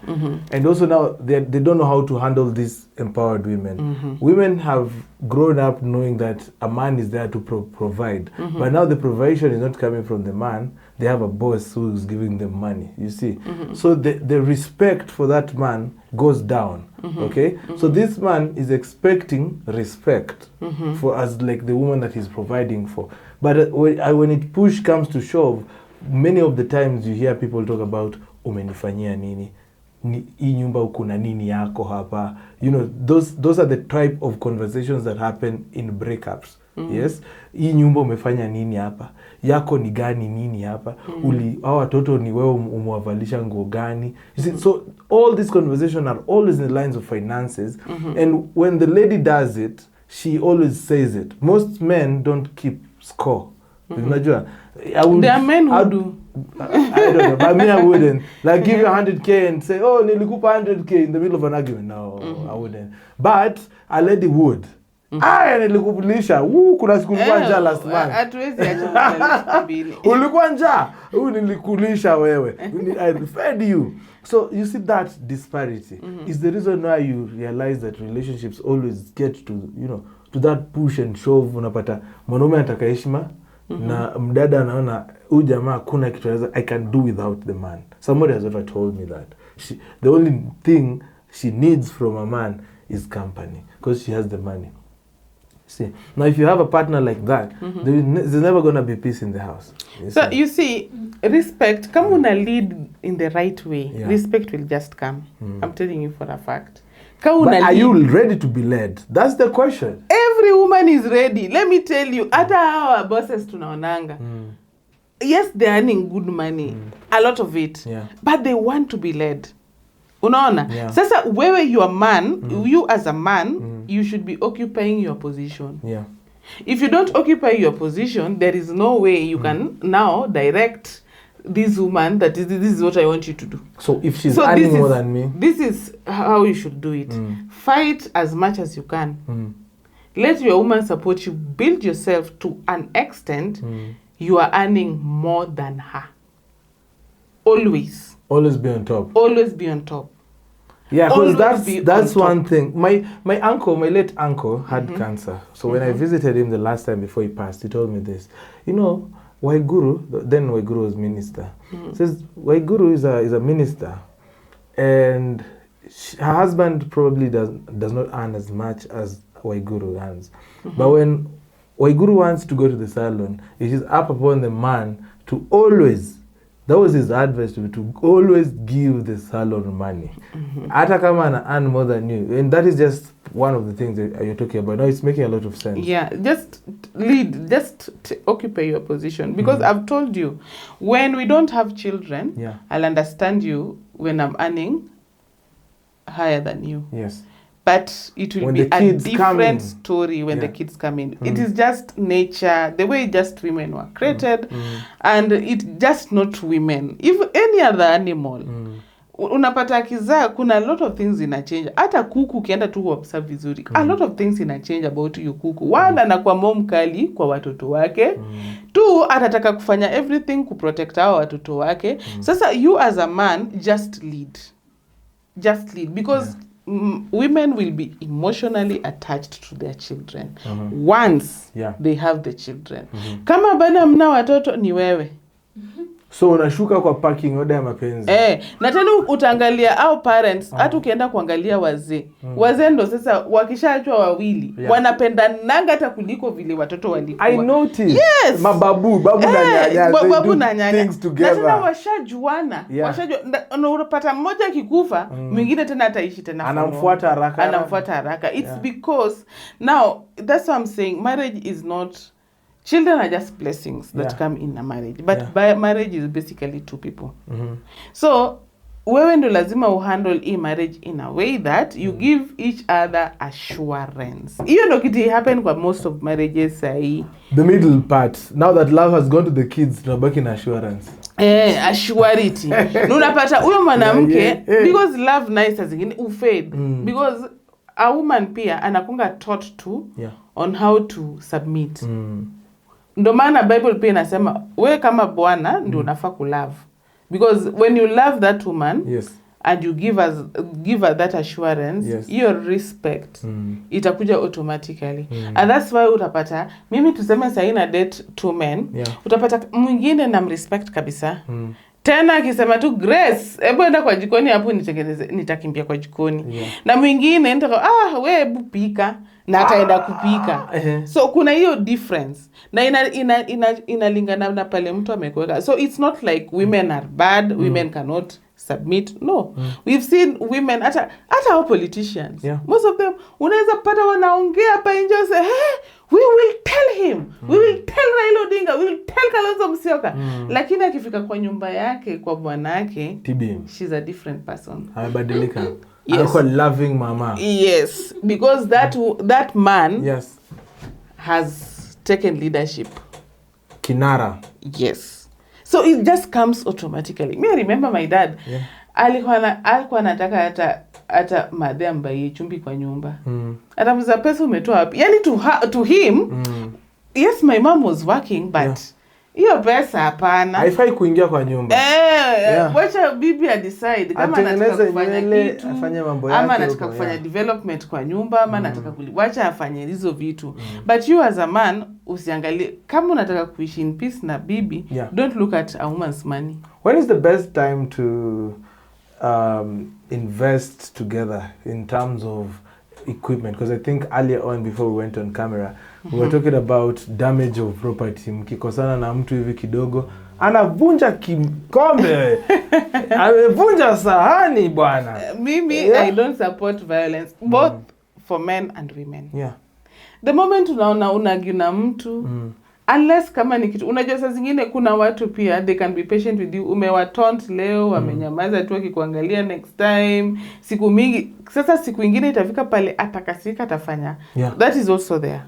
And also now they don't know how to handle these empowered women. Women have grown up knowing that a man is there to provide, but now the provision is not coming from the man. They have a boss who is giving them money, you see. So the respect for that man goes down, okay? So this man is expecting respect for as like the woman that he's providing for. But when it push comes to shove, many of the times you hear people talk about umenifanyia nini, hii nyumba kuna nini yako hapa. You know, those are the type of conversations that happen in breakups. Yes, hii nyumba umefanya nini hapa, yako ni gani nini hapa, hao watoto ni wewe umwavalisha nguo gani. You see, so all these conversations are always in the lines of finances, and when the lady does it, she always says it. Most men don't keep score. Unajua, there are men who do. I don't know, but me I wouldn't. Like give you 100k and say, oh, nilikupa 100k in the middle of an argument. No, I wouldn't. But a lady would. Nilikupulisha. Kuna siku nilikuwa njaa last month. Hatuwezi acha mbili. Ulikuwa njaa. Nilikulisha wewe. I fed you. So you see that disparity is the reason why you realize that relationships always get to, you know, to that push and shove. Unapata mwanaume anataka heshima na mdada anaona huyu jamaa kuna kitu I can do without the man. Somebody has ever told me that the only thing she needs from a man is company because she has the money. See, now if you have a partner like that, there's never going to be peace in the house. You see, respect, kama una lead in the right way, respect will just come. I'm telling you for a fact. But are you ready to be led? That's the question. Every woman is ready. Let me tell you, hata our bosses tunaonanga. Yes, they're earning good money, a lot of it, but they want to be led. Unaona? Sasa wewe you are man, you as a man, you should be occupying your position. Yeah. If you don't occupy your position, there is no way you can now direct this woman that this is what I want you to do. So if she's earning more than me, this is how you should do it. Fight as much as you can. Let your woman support you. Build yourself to an extent you are earning more than her. Always be on top. Always be on top. Yeah, because that's one thing. My late uncle had cancer. So when I visited him the last time before he passed, he told me this. You know, Waiguru, then Waiguru was minister. Says Waiguru is a minister, and her husband probably does not earn as much as Waiguru earns. But when Waiguru wants to go to the salon, it is up upon the man to always. That was his advice to always give the salon money. Hata kama ana earn more than you. And that is just one of the things that you're talking about. Now it's making a lot of sense. Yeah, just lead, just occupy your position. Because I've told you, when we don't have children, I'll understand you when I'm earning higher than you. Yes. But it will be a different story when the kids come in. It is just nature, the way just women were created, and it's just not women. If any other animal, unapata kizaa, kuna a lot of things change. Hata kuku ukienda tu observe vizuri, a lot of things change about you kuku. One, anakuwa mom kali kwa watoto wake. Two, atataka kufanya everything kuprotect hao watoto wake. Sasa you as a man, just lead. Just lead. Because women will be emotionally attached to their children once they have the children. Kama bana mna watoto ni wewe. So unashuka kwa parking order ya mapenzi. Na tena utaangalia au parents hata ukienda kuangalia wazee. Wazee ndo sasa wakishaachwa wawili wanapendananga hata kuliko vile watoto walikuwa. I noticed. Yes. Babu na nyanya things together. Na tena washajuana. Unapata mmoja akikufa, mwingine tena ataishi tena. Anamfuata haraka. It's because now that's what I'm saying, marriage is not, children are just blessings that come in a marriage, but by marriage is basically two people. So wewe ndo lazima uhandle hii marriage in a way that you give each other assurance. Hiyo ndo kitu happen kwa most of marriages sahi. The middle part, now that love has gone to the kids, tunabaki na assurance. Assurity. Unapata huyo mwanamke because love nice zingine ufade because a woman pia anakunga taught to on how to submit. Ndo maana Bible pia inasema wewe kama bwana ndio unafaa kulove. Because when you love that woman and you give her that assurance, your respect itakuja automatically. And that's why utapata mimi tuseme sasa na date two men, utapata mwingine na respect kabisa. Tena akisema tu Grace, hebu enda kwa jikoni hapo nitengeneze, nitakimbia kwa jikoni. Na mwingine nitaka wewe hebu pika na ataenda kupika. So kuna hiyo difference. Na inalingana na pale mtu amekuweka. So it's not like women are bad, women cannot submit. No. We've seen women hata our politicians. Most of them unaweza pata wanaongea hapa nje say, we will tell him. We will tell Raila Odinga. We will tell Kalonzo Musyoka. Lakini akifika kwa nyumba yake, kwa bwanake, she's a different person. Amebadilika. Anakuwa loving mama. Yes, because that man has taken leadership. Kinara. Yes. So it just comes automatically. Me, I remember my dad. Alikuwa anataka hata madhe ambaye chumbi kwa nyumba. Atamuza pesa umetoa wapi? Yani to him, yes, my mom was working, but hiyo pesa hapana. Haifai kuingia kwa nyumba. Wacha bibi decide kama anataka kufanya kitu, afanye mambo yake, ama anataka kufanya development kwa nyumba, ama anataka wacha afanye hizo vitu. But you as a man, usiangalie kama unataka kuishi in peace na bibi, don't look at a woman's money. When is the best time to invest together in terms of equipment? Because I think earlier on, before we went on camera, we were talking about damage of property. Mkikosana na mtu hivi kidogo, anavunja kikombe, amevunja sahani bwana. Mimi, I don't support violence, both for men and women. The moment unaona unagina mtu, unless kama ni kitu, unajua saa zingine kuna watu pia, they can be patient with you. Umewataunt leo, wamenyamaza tu akikuangalia next time. Siku mingi, sasa siku ingine itafika pale atakasika atafanya. That is also there.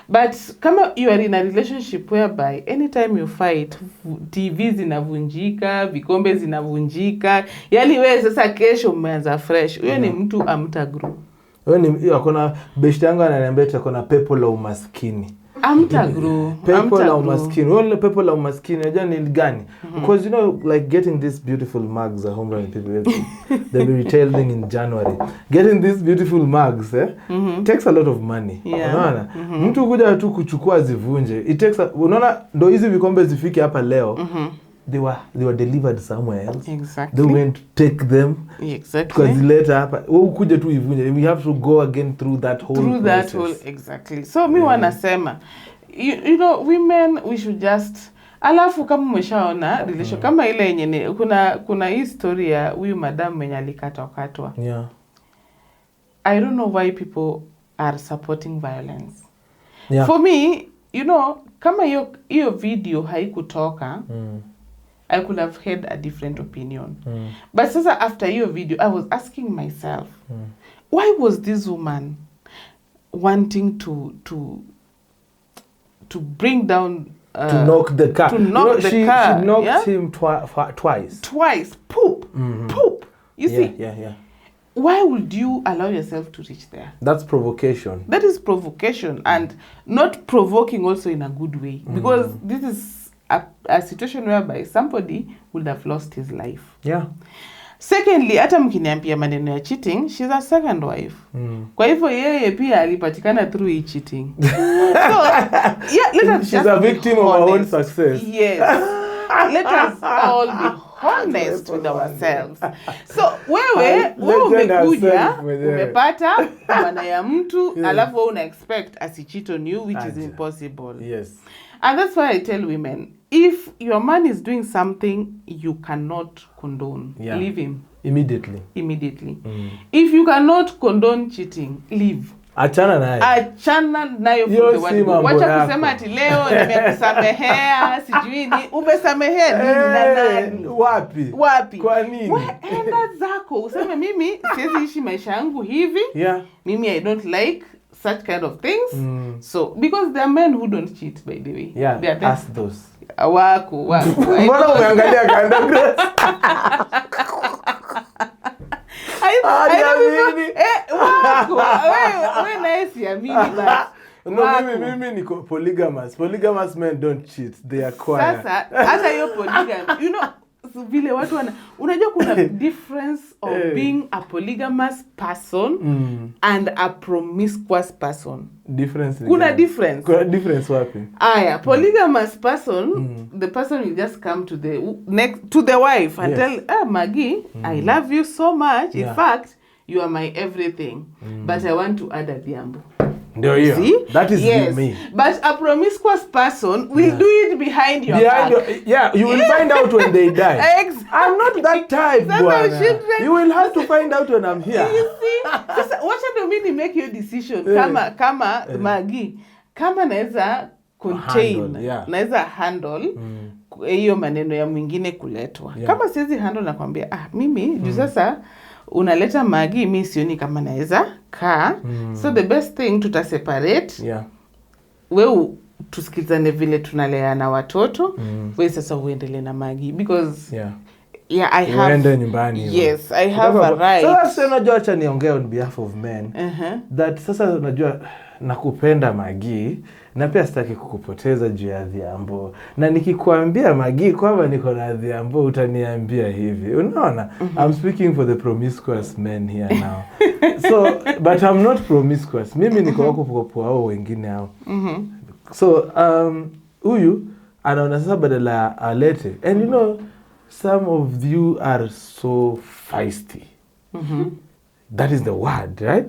But kama you are in a relationship whereby anytime you fight, TV zinavunjika, vikombe zinavunjika, yani wewe sasa kesho umeanza fresh. Huyo ni mtu amtagrow. Wewe ni akona best yangu ananiambia akona pepo la umaskini. Amtagrow. Pepo la umaskini. Wewe pepo la umaskini unajua ni gani? Because you know, like getting these beautiful mugs at HRWP people, they'll be retailing in January. Getting these beautiful mugs takes a lot of money. Unaona? Mtu kuja tu kuchukua zivunje. It takes unaona ndo hizi vikombe zifike hapa leo. They were delivered somewhere else. Exactly. They went to take them. Exactly. Because later hapa ukuje tu ivunje. We have to go again through that whole process. Exactly. So mi wanasema, you know, women, we should just, alafu kama umeshaona relation kama ile yenye kuna hii story ya huyu madam mwenye alikatwa. I don't know why people are supporting violence. For me, you know, kama hiyo video haikutoka, I could have had a different opinion. But sasa after your video, I was asking myself, why was this woman wanting to bring down... to knock the car. To knock the car. She knocked him twice. Twice. Poop. Poop. You see? Yeah. Why would you allow yourself to reach there? That's provocation. That is provocation, and not provoking also in a good way. Because this is a situation whereby somebody would have lost his life. Secondly, hata mkiniambia maneno ya cheating, she's a second wife. Kwa hivyo yeye pia alipatikana through cheating. So, she's a victim of her own success. Yes. Let us all be honest with ourselves. So wewe umekuja umepata bwana ya mtu alafu una expect asicheat on you, which is impossible. Yes. And that's why I tell women, if your man is doing something you cannot condone, leave him immediately. If you cannot condone cheating, leave. Achana nayo from the one. Wacha kusema ati leo nimekusamehea sijui ni umesamehea nini na nani wapi kwa nini enda zako useme mimi siwezi ishi maisha yangu hivi. Mimi I don't like such kind of things. So because there are men who don't cheat, by the way. They are ask those wako mbona umeangalia kanda grace wewe nice ya mimi but mimi niko polygamous men don't cheat, they acquire. Sasa hata hiyo polygamy, you know, vile watu unajua kuna difference of being a polygamous person and a promiscuous person. Kuna difference wapi? Polygamous person, the person will just come to the wife and tell, Maggie, I love you so much. In fact, you are my everything. But I want to add a diambo. See? That is me. But a promiscuous person will do it behind your back. You will find out when they die. Exactly. I'm not that type, you will have to find out when I'm here. You see? What do you mean make your decision? Kama Maggie, kama naweza contain, naweza handle hiyo maneno ya mwingine kuletwa. Kama siwezi handle nakwambia, mimi juu sasa unaleta Maggie, mimi sioni kama naweza kaa. So the best thing tutaseparate. Wewe tusikizane vile tunaleana watoto. Wewe sasa uendelee na Maggie because I have uende nyumbani. Yes, I have a right. Sasa unajua acha niongee on behalf of men. That sasa unajua nakupenda Maggie na pia sitaki kukupoteza juu ya dhiambo. Na nikikuambia Maggie kwamba niko na dhiambo utaniambia hivi. Unaona? I'm speaking for the promiscuous men here now. So but I'm not promiscuous. Mimi niko wako kwa hao wengine hao. So huyu anaona sasa badala alete. And you know some of you are so feisty. That is the word, right?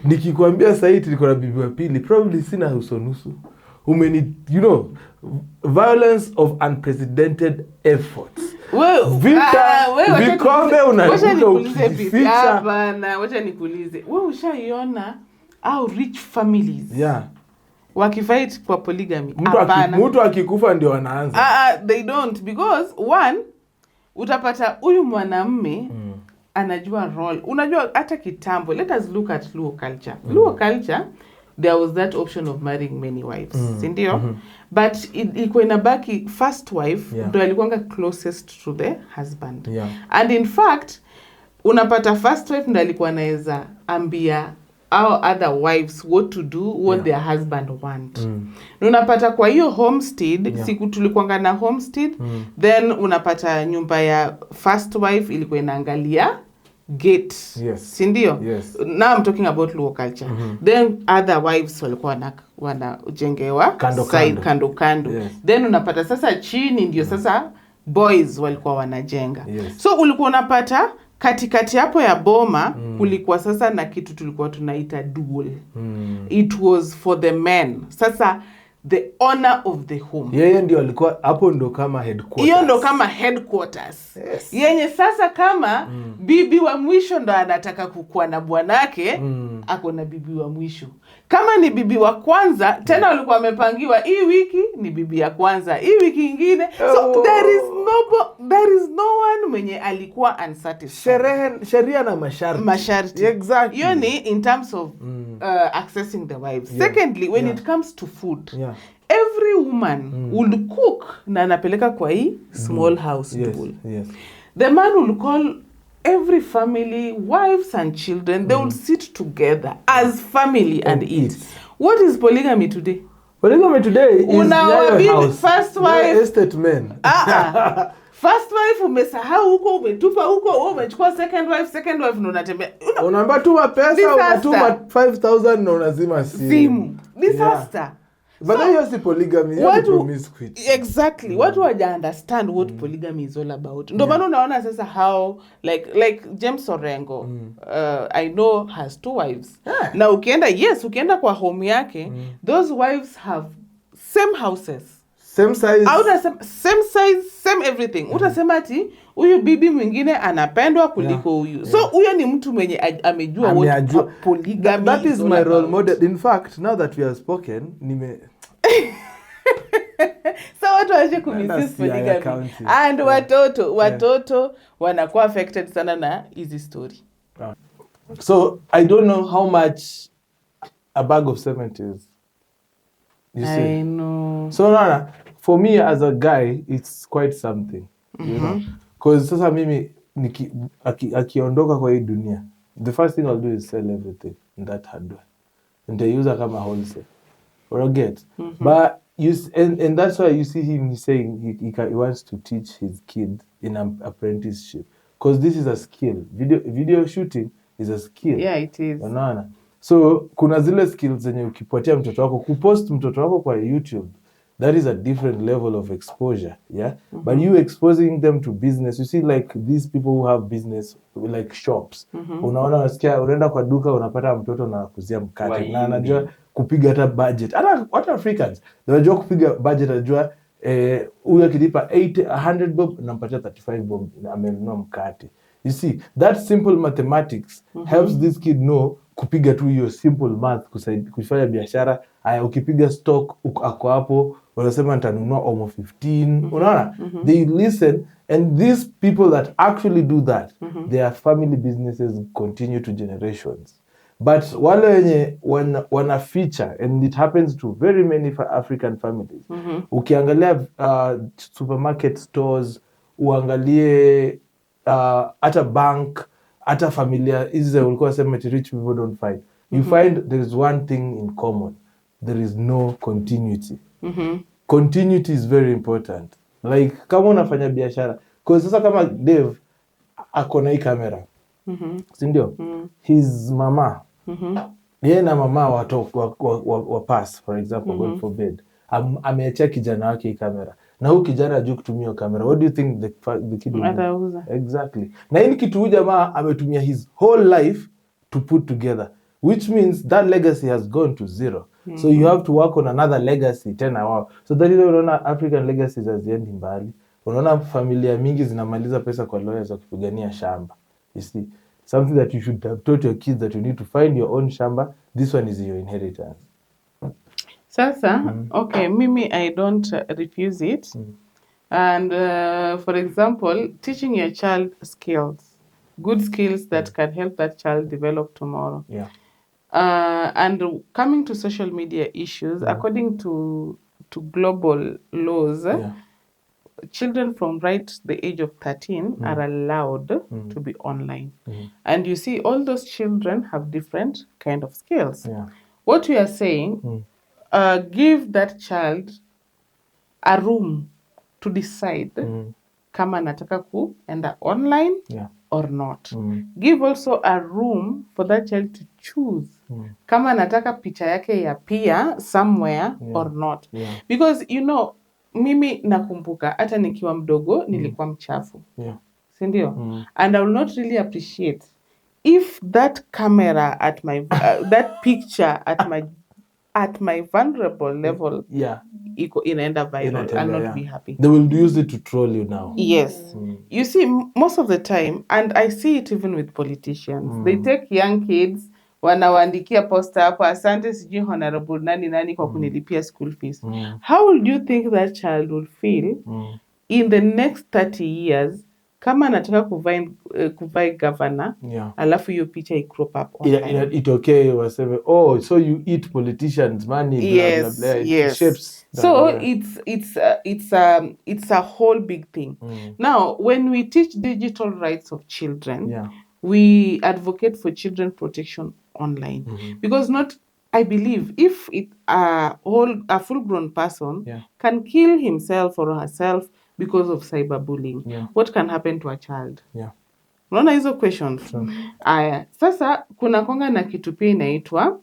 Nikikwambia sasa hivi niko na bibi wa pili, probably sina usonusu. Violence of unprecedented efforts. Vikombe unakuta ukificha. Wacha nikuulize. Wewe ushaiona au rich families? Wakifight kwa polygamy. Mtu akikufa ndio wanaanza. They don't, because one, utapata huyu mwanamume anajua role. Unajua hata kitambo, let us look at Luo culture. Luo culture, there was that option of marrying many wives. Sindio? But ilikuwa inabaki first wife ndio alikuwa closest to the husband. And in fact, unapata first wife ndio alikuwa anaweza ambia our other wives what to do, what their husband want. Unapata kwa hiyo homestead, siku tulikuanga na homestead, then unapata nyumba ya first wife ilikuwa inaangalia gate. Sindio? Now I'm talking about Luo culture. Then other wives walikuwa wanajengewa kando. Then unapata sasa chini ndio sasa boys walikuwa wanajenga. So ulikuwa unapata katikati hapo ya boma kulikuwa sasa na kitu tulikuwa tunaita dual. It was for the men. Sasa the owner of the home. Yeye ndio alikuwa hapo ndo kama headquarters. Hiyo ndo kama headquarters. Yenye sasa kama bibi wa mwisho ndo anataka kukua na bwanake, ako na bibi wa mwisho. Kama ni bibi wa kwanza, tena walikuwa wamepangiwa hii wiki ni bibi ya kwanza, hii wiki nyingine. So there is no one mwenye alikuwa unsatisfied. Sheria na masharti. Exactly. Hiyo ni in terms of accessing the wives. Secondly, when it comes to food, every woman would cook na anapeleka kwa hii small house dual. The man will call every family, wives and children, they will sit together as family and eat. What is polygamy today? Polygamy today is house. First wife, estate men. First wife umesahau huko, umetupa huko, umechukua second wife ndo unatembea. Unaomba tuma pesa, unatuma 5,000 na unazima simu. Disaster. But then you see polygamy, you promiscuity. Exactly. Watu waja understand what polygamy is all about. Ndo maana unaona sasa how like James Orengo, I know has 2 wives. Na ukienda kwa home yake, those wives have same houses. Same size. Same size, same everything. Utasema ati huyu bibi mwingine anapendwa kuliko huyu. So huyo ni mtu mwenye amejua what polygamy. That is my role model. In fact, now that we have spoken, so watu waje kumisuse polygamy. And watoto wanakuwa affected sana na hizi story. So I don't know how much a bag of cement is. You see? I know. So Nana, for me as a guy, it's quite something. You know? Because sasa mimi akiondoka kwa hii dunia, the first thing I'll do is sell everything in that hardware. Nitaiuza kama wholesale. Or get. But and that's why you see him saying he wants to teach his kid in an apprenticeship. Because this is a skill. Video shooting is a skill. Yeah, it is. Unaona? So kuna zile skills zenye ukipatia mtoto wako, kupost mtoto wako kwa YouTube, that is a different level of exposure, yeah? But you exposing them to business, you see like these people who have business, like shops. Unaona, unasikia, unaenda kwa duka, unapata mtoto na kuzia mkate. Na anajua kupiga hata budget. Hata Africans, wanajua kupiga budget, anajua huyu akilipa 100 bob, nampatia 35 bob, na amenunua mkate. You see, that simple mathematics helps this kid know kupiga tu hiyo simple math, kufanya biashara. Haya, ukipiga stock ako hapo, wanasema nitanunua omo 15. Unaona? They listen, and these people that actually do that, their family businesses continue to generations. But wale wenye wana feature, and it happens to very many African families. Ukiangalia supermarket stores, uangalie hata bank, hata familia hizi ulikuwa sema rich people don't fight. You find there is one thing in common. There is no continuity. Continuity is very important. Like kama unafanya biashara, because sasa kama Dave akona hii kamera, si ndio? His mama, yeye na mama wa pass, for example, God forbid, ameachia kijana wake hii kamera. Na huyu kijana hajui kutumia kamera. What do you think the kid will do? Exactly. Na hii kitu huyu jamaa ametumia his whole life to put together, which means that legacy has gone to zero. So you have to work on another legacy tena wao. So that is unaona African legacies haziendi mbali. Unaona familia mingi zinamaliza pesa kwa lawyers wakipigania shamba. You see, something that you should have taught your kids, that you need to find your own shamba. This one is your inheritance. Sasa, okay, mimi I don't refuse it. And for example, teaching your child skills, good skills that can help that child develop tomorrow. Yeah. And coming to social media issues, according to global laws, children from right the age of 13 are allowed to be online. And you see, all those children have different kind of skills. Yeah. What we are saying, give that child a room to decide kama nataka kuenda online or not. Give also a room for that child to choose kama nataka picha yake ya pia somewhere or not. Because you know, mimi nakumbuka hata nikiwa mdogo nilikuwa mchafu. Si ndio? And I will not really appreciate if that camera at my that picture at my vulnerable level inaenda viral. I'll not be happy. They will use it to troll you now. Yes. You see, most of the time, and I see it even with politicians, they take young kids, wanawaandikia poster hapo, asante sijui honorable nani kwa kunilipia school fees. How would you think that child will feel in the next 30 years kama anataka kuvai governor, alafu hiyo picha i-crop up online? It okay, waseme, oh, so you eat politicians' money, blah, blah, blah. It shapes. So it's a whole big thing. Now, when we teach digital rights of children, we advocate for children protection online. Because I believe if a full-grown person can kill himself or herself because of cyberbullying, what can happen to a child? Unaona hizo questions? Aya, sasa kuna konga na kitu pia inaitwa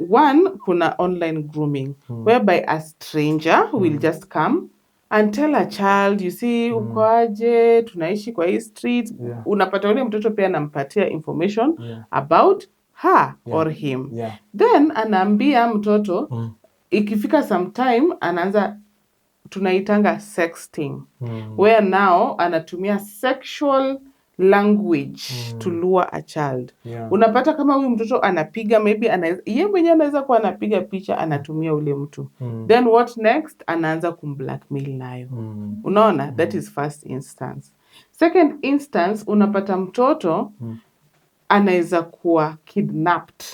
One, kuna online grooming, whereby a stranger will just come and tell a child, you see, uko aje, tunaishi kwa hii street. Unapata ule mtoto pia anampatia information about her or him. Then anaambia mtoto, ikifika sometime, anaanza tunaitanga sexting, where now anatumia sexual language to lure a child. Unapata kama huyu mtoto anapiga, maybe yeye mwenyewe anaweza kuwa anapiga picha, anatumia ule mtu. Then what next? Anaanza kumblackmail nayo. Unaona? That is first instance. Second instance, unapata mtoto anaweza kuwa kidnapped.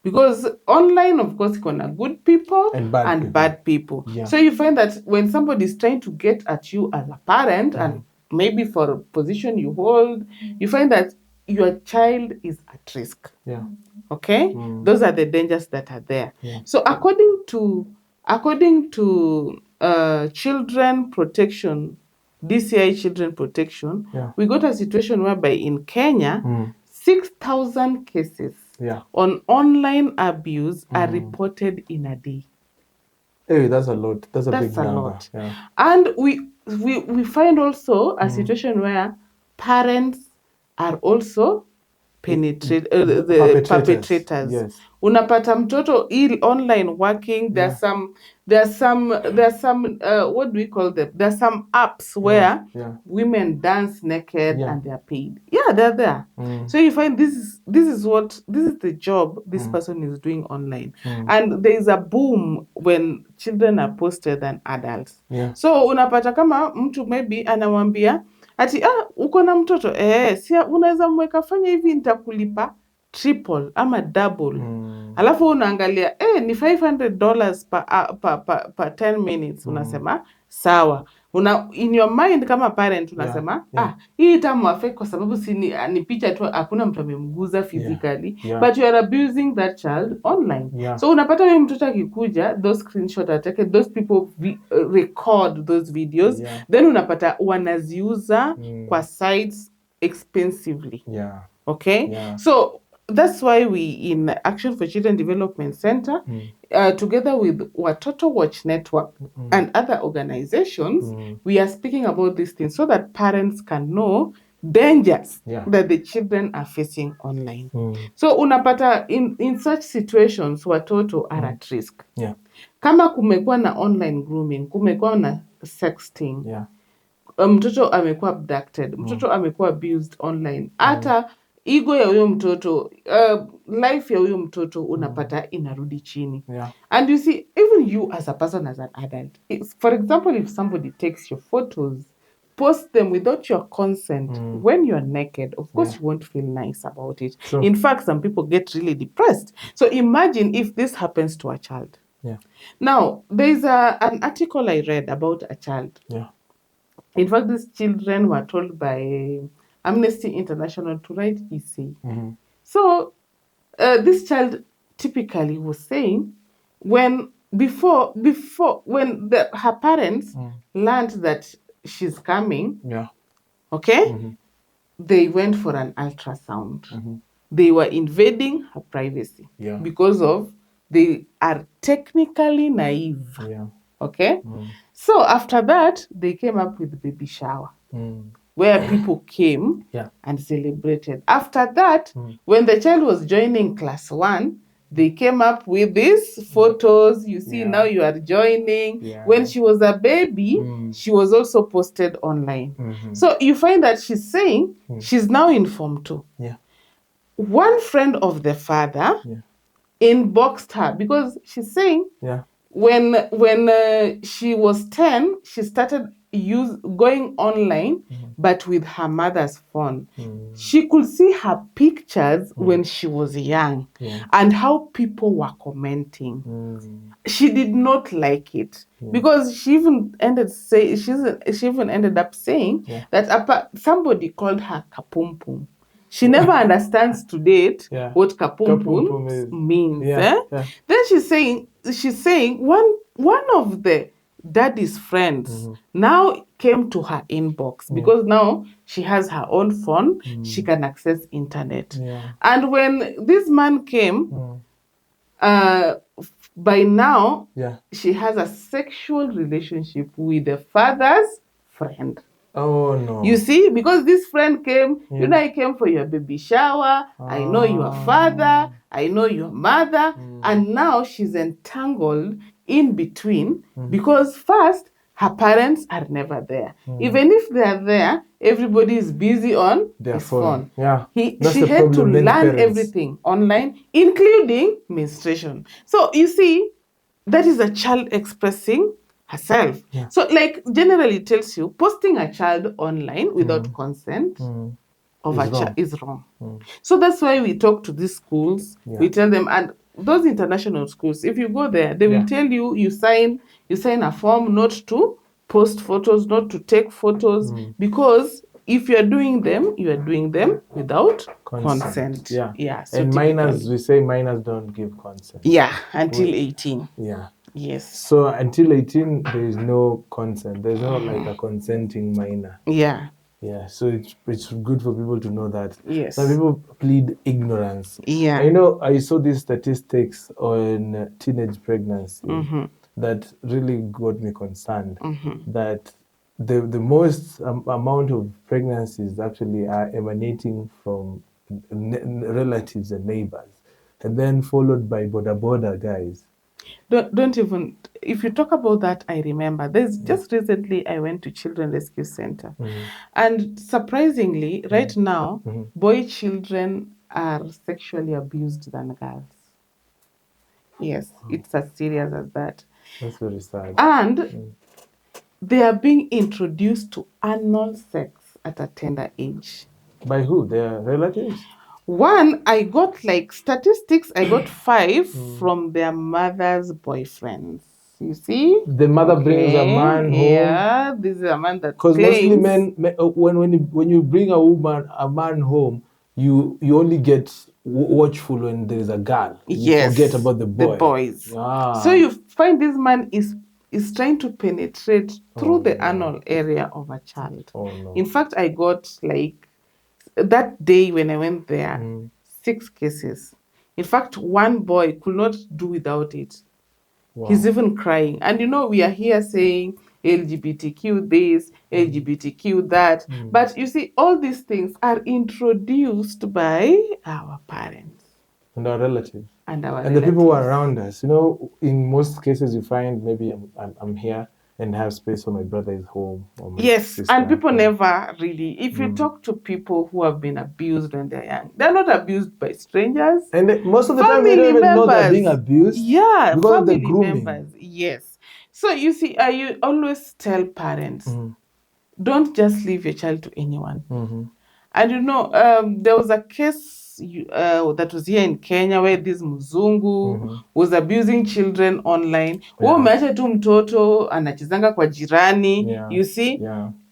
Because online, of course, kuna good people and bad people. So you find that when somebody is trying to get at you as a parent, and maybe for a position you hold, you find that your child is at risk. Okay? Those are the dangers that are there. So according to children protection, DCI children protection, we got a situation whereby in Kenya, 6,000 cases on online abuse are reported in a day. Hey, that's a lot. That's a big number. Lot. And we find also a situation where parents are also the perpetrators. Unapata mtoto online working. There's some what do we call them? There's some apps where women dance naked and they're paid. Yeah, they're there. So you find this is the job this person is doing online. And there is a boom when children are posted than adults. So unapata kama mtu maybe anamwambia ati uko na mtoto si unaweza mweka fanya hivi nitakulipa triple ama double. Alafu unaangalia ni $500 per 10 minutes. Unasema sawa. In your mind kama parent unasema hii itamwafect kwa sababu ni picha tu, hakuna mtu amemguza physically, but you are abusing that child online. So unapata wewe mtoto akikuja, those screenshots are taken, those people record those videos, then unapata wanaziuza kwa sites expensively. Okay? So that's why we in Action for Children Development Center, together with Watoto Watch Network and other organizations, we are speaking about these things so that parents can know dangers that the children are facing online. So unapata in such situations watoto are at risk. Kama kumekuwa na online grooming, kumekuwa na sexting, mtoto amekuwa abducted, mtoto amekuwa abused online, hata ego ya huyo mtoto, life ya huyo mtoto unapata inarudi chini. And you see, even you as a person, as an adult, for example, if somebody takes your photos, post them without your consent, when you're naked, of course you won't feel nice about it. In fact, some people get really depressed. So imagine if this happens to a child. Now, there's an article I read about a child. In fact, these children were told by Amnesty International to write essay. So this child typically was saying when her parents learned that she's coming, they went for an ultrasound. They were invading her privacy because of they are technically naive. Okay? So after that, they came up with baby shower, where people came and celebrated. After that, when the child was joining class 1, they came up with these photos. You see, now you are joining. When she was a baby, she was also posted online. So you find that she's saying she's now in Form 2. One friend of the father inboxed her because she's saying when she was 10, she started going online, but with her mother's phone. She could see her pictures when she was young and how people were commenting. She did not like it because she even ended up saying that somebody called her kapumpum. She never understands to date what kapumpum means. Then she's saying one of the daddy's friends now came to her inbox because now she has her own phone, she can access internet. And when this man came, by now, Yeah. she has a sexual relationship with the father's friend. Oh no. You see, because this friend came, I came for your baby shower. I know your father. I know your mother. And now she's entangled in between because first, her parents are never there. Even if they are there, everybody is busy on Their his phone. phone. Yeah. That's She the had to problem, many learn parents. everything online, including menstruation. So you see, that is a child expressing herself. Yeah. So, like, generally it tells you posting a child online without consent of a child is wrong. So that's why we talk to these schools. Yeah. We tell them, and those international schools, if you go there, they will tell you you sign a form not to post photos, not to take photos, because if you are doing them, you are doing them without consent. Yeah. So and minors, typically, we say minors don't give consent. yeah, until 18. Yeah. Yes. So until 18, there is no consent. There's not like a consenting minor. Yeah. Yeah. So it's good for people to know that. Yes. Some people plead ignorance. Yeah. I saw these statistics on teenage pregnancy that really got me concerned. That the most amount of pregnancies actually are emanating from relatives and neighbors, and then followed by border guys. Don't even, if you talk about that, I remember there's just recently I went to Children Rescue Center, and surprisingly, right now, boy children are sexually abused than girls. Yes, it's as serious as that. That's very sad. And they are being introduced to anal sex at a tender age. By who? Their relatives? One, I got like statistics, I got 5 from their mother's boyfriends. You see? The mother brings a man home. Yeah, this is a man that Because mostly claims. men, when you bring a man home, you only get watchful when there is a girl. You forget about the boy. The boys. Ah. So you find this man is trying to penetrate through the anal area of a child. Oh no. In fact, I got like that day when I went there, 6 cases. In fact, one boy could not do without it. Wow. He's even crying. And we are here saying LGBTQ this, LGBTQ that. But you see, all these things are introduced by our parents. And our relatives. And the people who are around us. In most cases you find maybe I'm here and have space, or my brother is home. Or my sister. And people never really, if you talk to people who have been abused when they're young, they're not abused by strangers. And most of the time they don't even know they're being abused. Yeah, because of the family grooming. members. Yes. So you see, I always tell parents, don't just leave your child to anyone. And there was a case that was here in Kenya where this mzungu was abusing children online. Umeacha tu mtoto anachezanga kwa jirani. You see,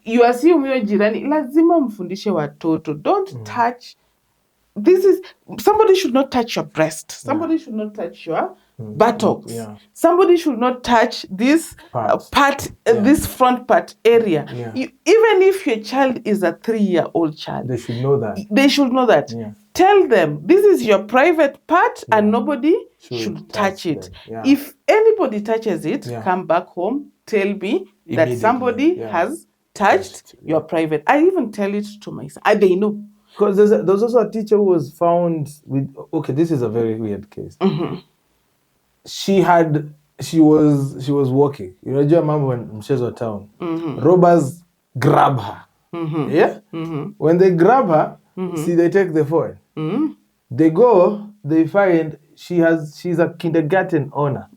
you assume huyo jirani, lazima mfundishe watoto. Don't touch. Somebody should not touch your breast. Somebody should not touch your buttocks. Somebody should not touch this this front part area. Even if your child is a 3-year-old child, they should know that. They should know that. Tell them this is your private part and nobody should touch it. If anybody touches it, come back home, tell me that somebody has touched your private. I even tell it to my son. They know. Because there's also a teacher who was found with, this is a very weird case. She was walking. Unajua mambo mchezo town. Robbers grab her. Yeah? When they grab her, see, they take the phone. They go, they find she's a kindergarten owner.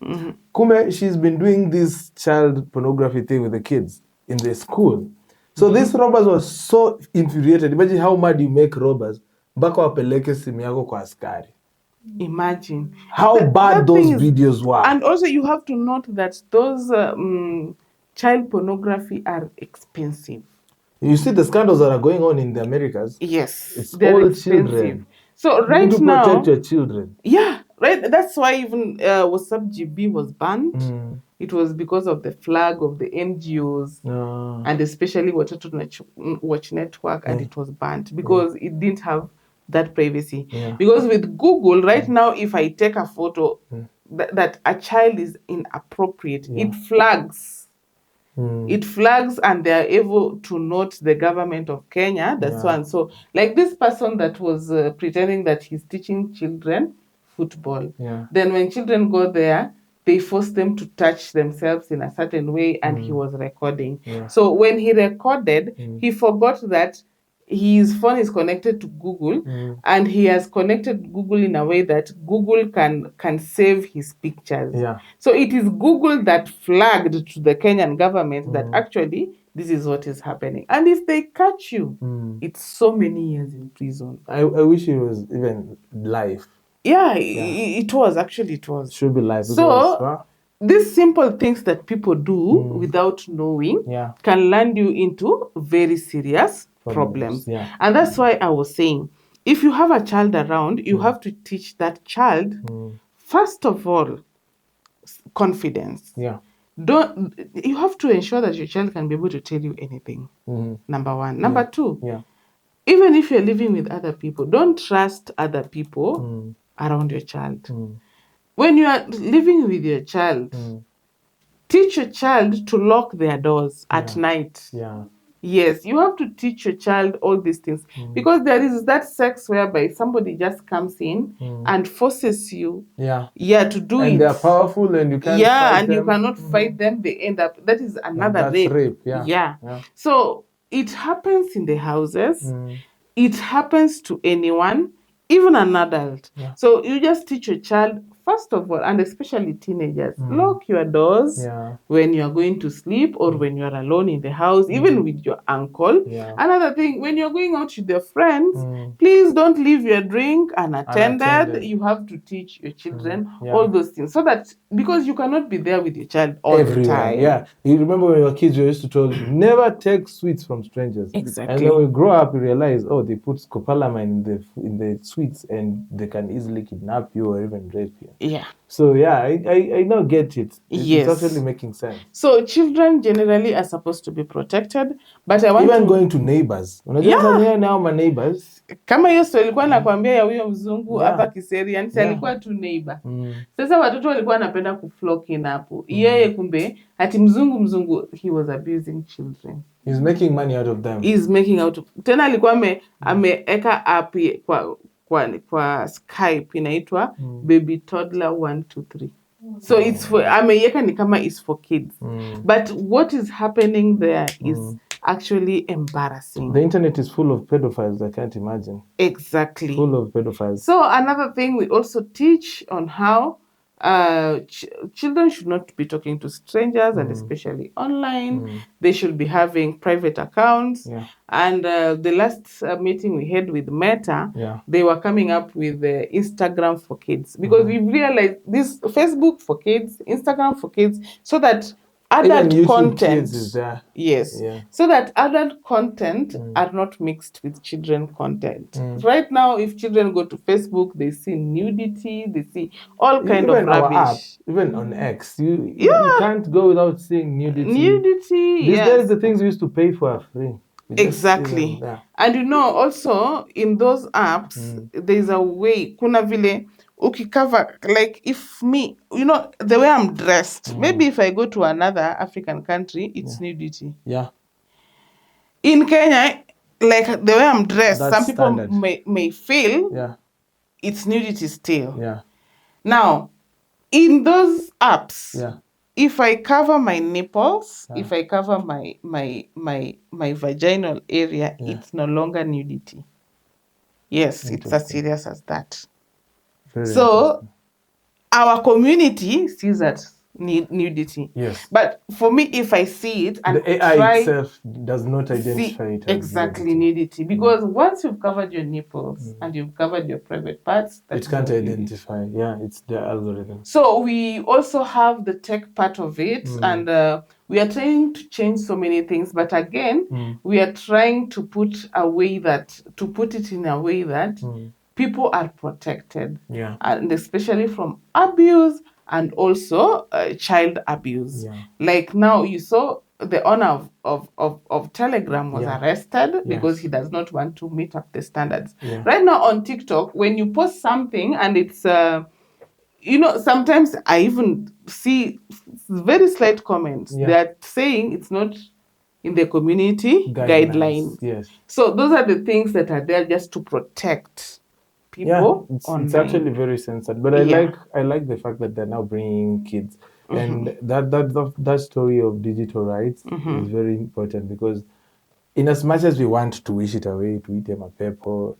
Kume, she's been doing this child pornography thing with the kids in the school. So these robbers were so infuriated. Imagine how mad you make robbers. Mpaka wapeleke simu yako kwa askari. Imagine how bad those videos were. And also you have to note that those child pornography are expensive. You see the scandals that are going on in the Americas? Yes. It's all children. So right you need to now... protect your children. Yeah, right. That's why even WhatsApp GB was banned. It was because of the flag of the NGOs and especially Watoto Watch Network, and it was banned because it didn't have that privacy. Yeah. Because with Google right now, if I take a photo that a child is inappropriate, it flags. It flags, and they are able to note the government of Kenya. That's one. So, like this person that was pretending that he's teaching children football. Then when children go there, they force them to touch themselves in a certain way, and he was recording. So when he recorded, he forgot that his phone is connected to Google, and he has connected Google in a way that Google can save his pictures. So it is Google that flagged to the Kenyan government that actually this is what is happening. And if they catch you, it's so many years in prison. I wish it was even live. Yeah, it was. Actually, it was. Should be live. So these simple things that people do without knowing can land you into very serious problems. And that's why I was saying, if you have a child around, you have to teach that child, first of all, confidence. You have to ensure that your child can be able to tell you anything. Number one. Number two, even if you're living with other people, don't trust other people around your child. When you are living with your child, teach your child to lock their doors at night. Yes, you have to teach your child all these things, because there is that sex whereby somebody just comes in and forces you to do it. And they're powerful, and you can't fight and them. You cannot fight them. They end up, that is another rape. So it happens in the houses. It happens to anyone, even an adult. So you just teach your child, first of all, and especially teenagers, lock your doors when you're going to sleep or when you're alone in the house, even with your uncle. Another thing, when you're going out with your friends, please don't leave your drink unattended. You have to teach your children all those things, so that, because you cannot be there with your child all the time. You remember when you were kids, you used to tell you, never take sweets from strangers. Exactly. And then when we grow up, you realize, they put scopolamine in the sweets, and they can easily kidnap you or even rape you. So I now get it. It's actually making sense. So children generally are supposed to be protected, but I want even going to neighbors. Now my neighbors. Kama hiyo story ilikuwa nakwambia ya huyo mzungu hapa Kiseri, yani alikuwa tu neighbor. Sasa watoto walikuwa wanapenda kuflock in hapo. Yeye kumbe ati mzungu he was abusing children. He's making money out of them. Tena alikuwa ameeka app kwa Skype inaitwa Baby Toddler 123. So it's for ameiweka ni kama is for kids. But what is happening there is actually embarrassing. The internet is full of pedophiles, I can't imagine. Exactly. Full of pedophiles. So another thing, we also teach on how children should not be talking to strangers, and especially online. They should be having private accounts. And the last meeting we had with Meta, they were coming up with Instagram for kids, because we've realized this Facebook for kids, Instagram for kids, so that adult content is there. So that adult content are not mixed with children content. Right now, if children go to Facebook, they see nudity, they see all kind of rubbish. Even on X, you can't go without seeing nudity. These days, the things we used to pay for are free. Exactly. And also in those apps, there's a way, kuna vile ukikover, like if me, the way I'm dressed, maybe if I go to another African country, it's nudity. In Kenya, like the way I'm dressed, some people may feel it's nudity still. Now, in those apps, if I cover my nipples, if I cover my vaginal area, it's no longer nudity. Yes, it's as serious as that. So our community sees that nudity. But for me, if I see it, and the AI itself does not identify it as exactly nudity, because once you've covered your nipples and you've covered your private parts, it can't identify. It's the algorithm. So we also have the tech part of it, and we are trying to change so many things. But again, we are trying to put it in a way that people are protected, and especially from abuse and also child abuse. Like now, you saw the owner of Telegram was arrested because he does not want to meet up the standards. Right now on TikTok, when you post something and it's sometimes I even see very slight comments. They're saying it's not in the community guidelines. Yes. So those are the things that are there just to protect people. It's actually very censored. But I like the fact that they're now bringing kids. And that story of digital rights is very important, because in as much as we want to wish it away, to eat them a pepper,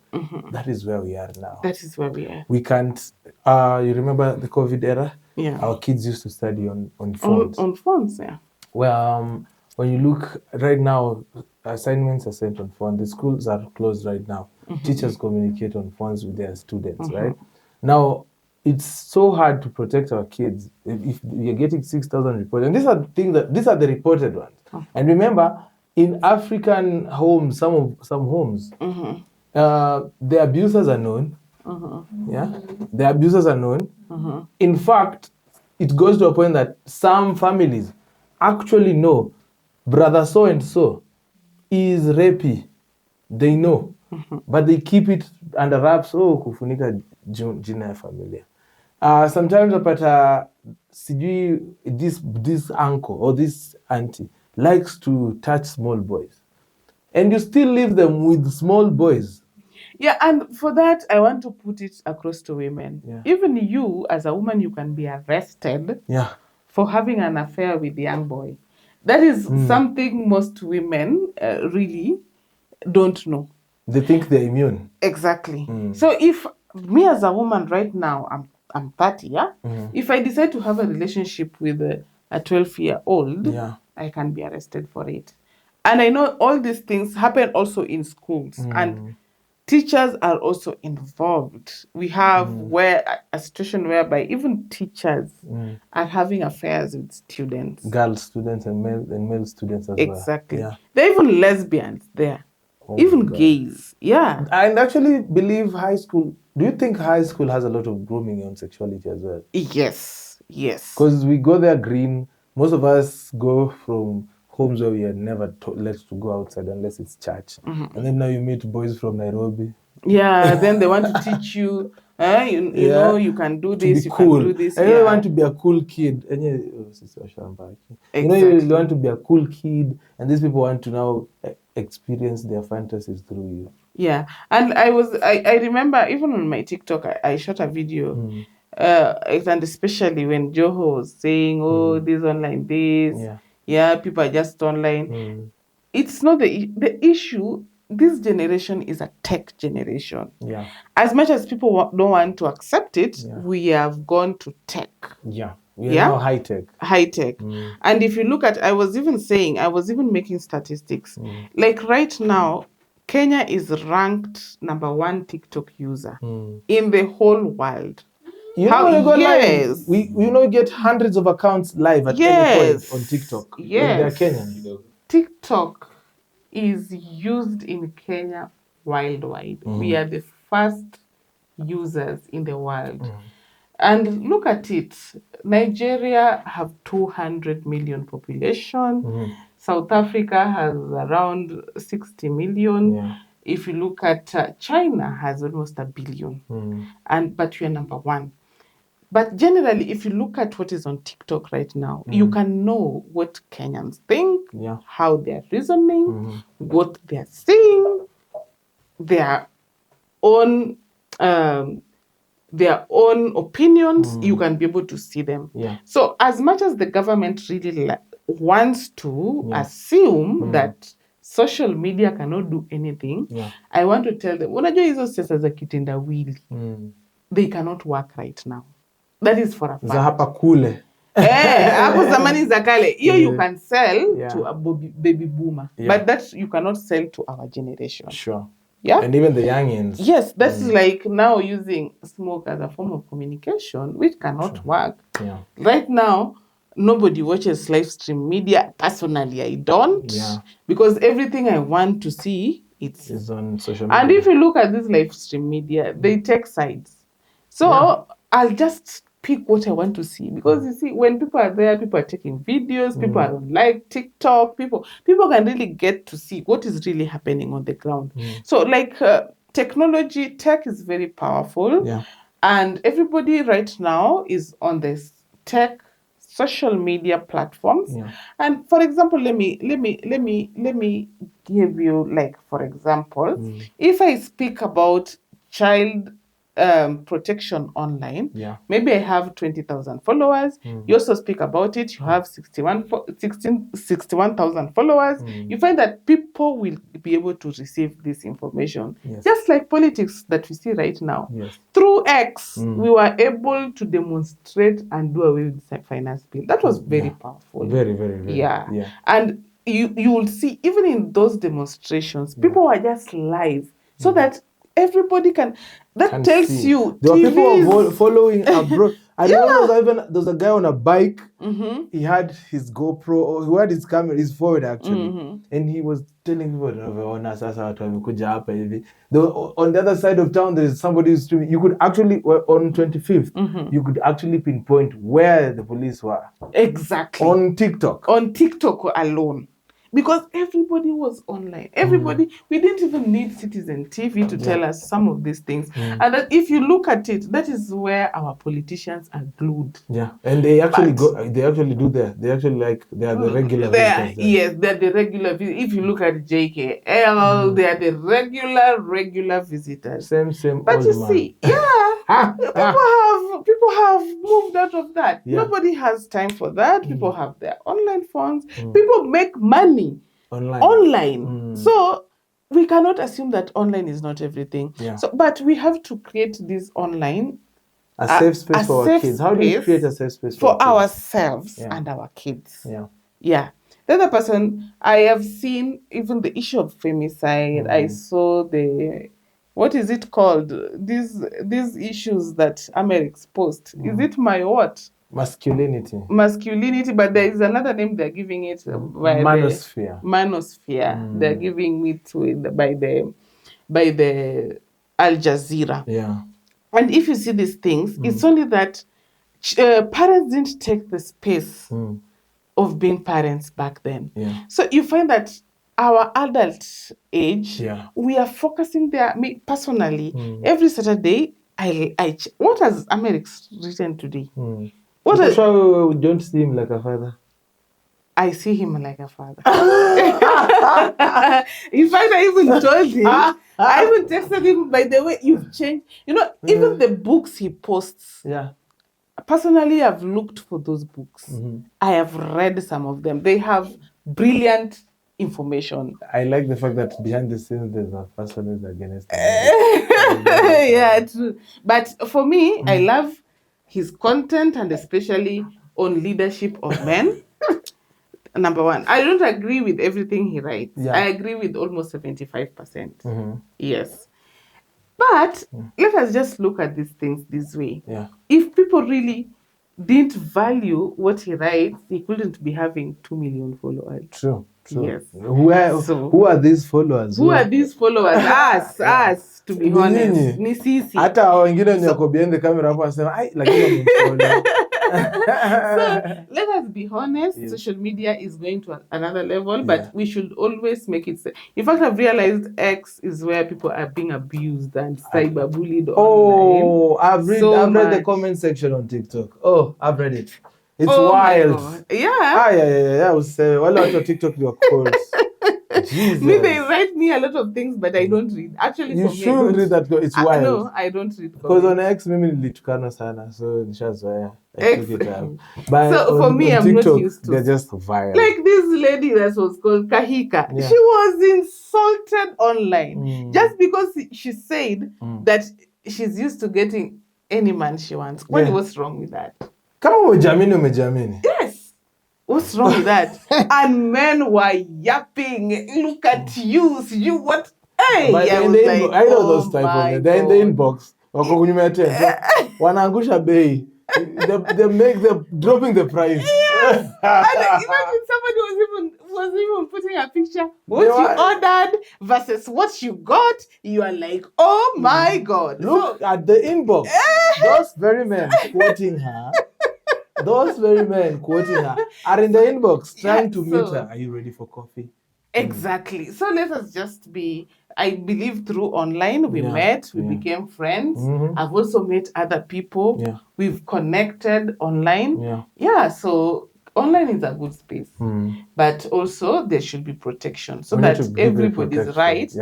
that is where we are now. That is where we are. We can't. You remember the COVID era? Yeah. Our kids used to study on phones. On phones, yeah. Well, when you look right now, assignments are sent on phone. The schools are closed right now. Teachers communicate on phones with their students, right? Now, it's so hard to protect our kids if you're getting 6,000 reports. And these are the reported ones. And remember, in African homes, some homes, the abusers are known. Yeah, the abusers are known. In fact, it goes to a point that some families actually know brother so and so is rapey. They know, but they keep it under wraps. Oh, kufunika jina ya familia. Sometimes apata this uncle or this auntie likes to touch small boys, and you still leave them with small boys. Yeah, and for that, I want to put it across to women. Yeah. Even you, as a woman, you can be arrested for having an affair with a young boy. That is something most women really don't know. They think they're immune. Exactly. So if me as a woman right now, I'm 30, yeah? If I decide to have a relationship with a 12-year-old, I can be arrested for it. And I know all these things happen also in schools. And teachers are also involved. We have a situation whereby even teachers are having affairs with students. Girl students and male students as well. Exactly. There are even lesbians there. Even gays. Yeah. I actually believe high school. Do you think high school has a lot of grooming on sexuality as well? Yes. Because we go there green. Most of us go from homes where we are never let to go outside unless it's church. And then now you meet boys from Nairobi. Yeah, then they want to teach you, you know, you can do this, you can do this. And you want to be a cool kid. And you know, you want to be a cool kid, and these people want to now experience their fantasies through you. Yeah, and I remember even on my TikTok, I shot a video, and especially when Joho was saying, this online this, people are just online. It's not the issue. This generation is a tech generation. Yeah. As much as people don't want to accept it, we have gone to tech. Yeah. We are now high tech. High tech. And if you look at, I was even making statistics. Like right now, Kenya is ranked number 1 TikTok user in the whole world. You know, live. We get hundreds of accounts live at any point on TikTok. Yes. They're Kenyan. TikTok is used in Kenya worldwide. We are the first users in the world. And look at it. Nigeria have 200 million population. South Africa has around 60 million. If you look at China has almost 1 billion. But we are number 1. But generally, if you look at what is on TikTok right now, you can know what Kenyans think, how they're reasoning, what they're saying, their own opinions. You can be able to see them. So as much as the government really wants to assume that social media cannot do anything, I want to tell them, unajua hizo siasa za kitendawili, they cannot work right now. That is for a fact. Za hapa kule. Hapo zamani za kale. Here you can sell to a baby boomer. But that you cannot sell to our generation. Sure. Yeah. And even the youngins. Yes, that's like now using smoke as a form of communication, which cannot work. Yeah. Right now, nobody watches live stream media. Personally, I don't. Yeah. Because everything I want to see, is on social media. And if you look at this live stream media, they take sides. So I'll just pick what I want to see. Because you see, when people are there, people are taking videos, people are on live TikTok, people can really get to see what is really happening on the ground. So like tech is very powerful. Yeah. And everybody right now is on this tech social media platforms. Yeah. And for example, let me give you, like, for example, if I speak about child protection online, maybe I have 20,000 followers. You also speak about it, you have 61,000 followers. You find that people will be able to receive this information. Just like politics that we see right now. Through X, we were able to demonstrate and do away with the finance bill. That was very powerful. Very, very, very. Yeah. And you will see, even in those demonstrations, people were just live, so that everybody can tells see. you There were people TVs. following abroad. I remember there was a guy on a bike. He had his GoPro, or he had his camera, his phone actually, and he was telling people, on the other side of town there is somebody who's streaming. You could actually, on 25th, you could actually pinpoint where the police were. Exactly. On TikTok alone. Because everybody was online. Everybody, we didn't even need Citizen TV to tell us some of these things. And that if you look at it, that is where our politicians are glued. Yeah, and they actually they are the regular visitors. Yes, they're the regular visitors. If you look at JKL, they are the regular visitors. Same. But you see, people have moved out of that. Nobody has time for that. People have their online phones. People make money online. So we cannot assume that online is not everything. So, but we have to create this online a safe space for our kids. How do we create a safe space for ourselves and our kids? The other person, I have seen even the issue of femicide. I saw what is it called? These issues that Americans post. Is it my what? Masculinity, but there is another name they're giving it. Manosphere. They're giving it by the Al Jazeera. And if you see these things, it's only that parents didn't take the space of being parents back then. So you find that our adult age, we are focusing there. Me personally, every Saturday, what has Amerix written today? Sure we don't see him like a father. I see him like a father. In fact, I even told him, I even texted him, by the way, you've changed. You know, even the books he posts. Personally, I've looked for those books. I have read some of them. They have brilliant information. I like the fact that behind the scenes there's a person who's against true. But for me, I love his content, and especially on leadership of men. Number one, I don't agree with everything he writes. I agree with almost 75%. Yes. But let us just look at these things this way. If people really didn't value what he writes, he couldn't be having 2 million followers. True. Yes. Who are these followers? Who are these followers? Us, to be honest. Ni sisi. Hata wengine wenye wako behind the camera hapo wanasema lakini So let us be honest, social media is going to another level, but we should always make it safe. In fact, I've realized X is where people are being abused and cyberbullied online. I've read the comment section on TikTok. I've read it. It's wild. Yeah. I would say wale watu wa TikTok you are cold. Jesus. They write me a lot of things, but I don't read. Actually, you should read that. It's wild. No, I don't read. Because on X, mimi nilitukana sana, so nishazoea. But so for me, I'm TikTok, not used to. They're just violent. Like this lady that was called Kahika. She was insulted online just because she said that she's used to getting any man she wants. What's wrong with that? Kama umejamini. Yes. What's wrong with that? And men were yapping. Look at you. You what? Hey, I know those type of men. They're in the inbox. Wako kunyuma tent. Wanaangusha bei. They make them dropping the price. And imagine somebody was even putting a picture what you ordered versus what you got. You are like, oh my God. Look at the inbox. Those very men quoting her. Those very men quoting her are in the inbox trying to meet her. Are you ready for coffee? Exactly. So let us just be, I believe through online, we met, we became friends. I've also met other people. We've connected online. So online is a good space. But also there should be protection so that everybody's right.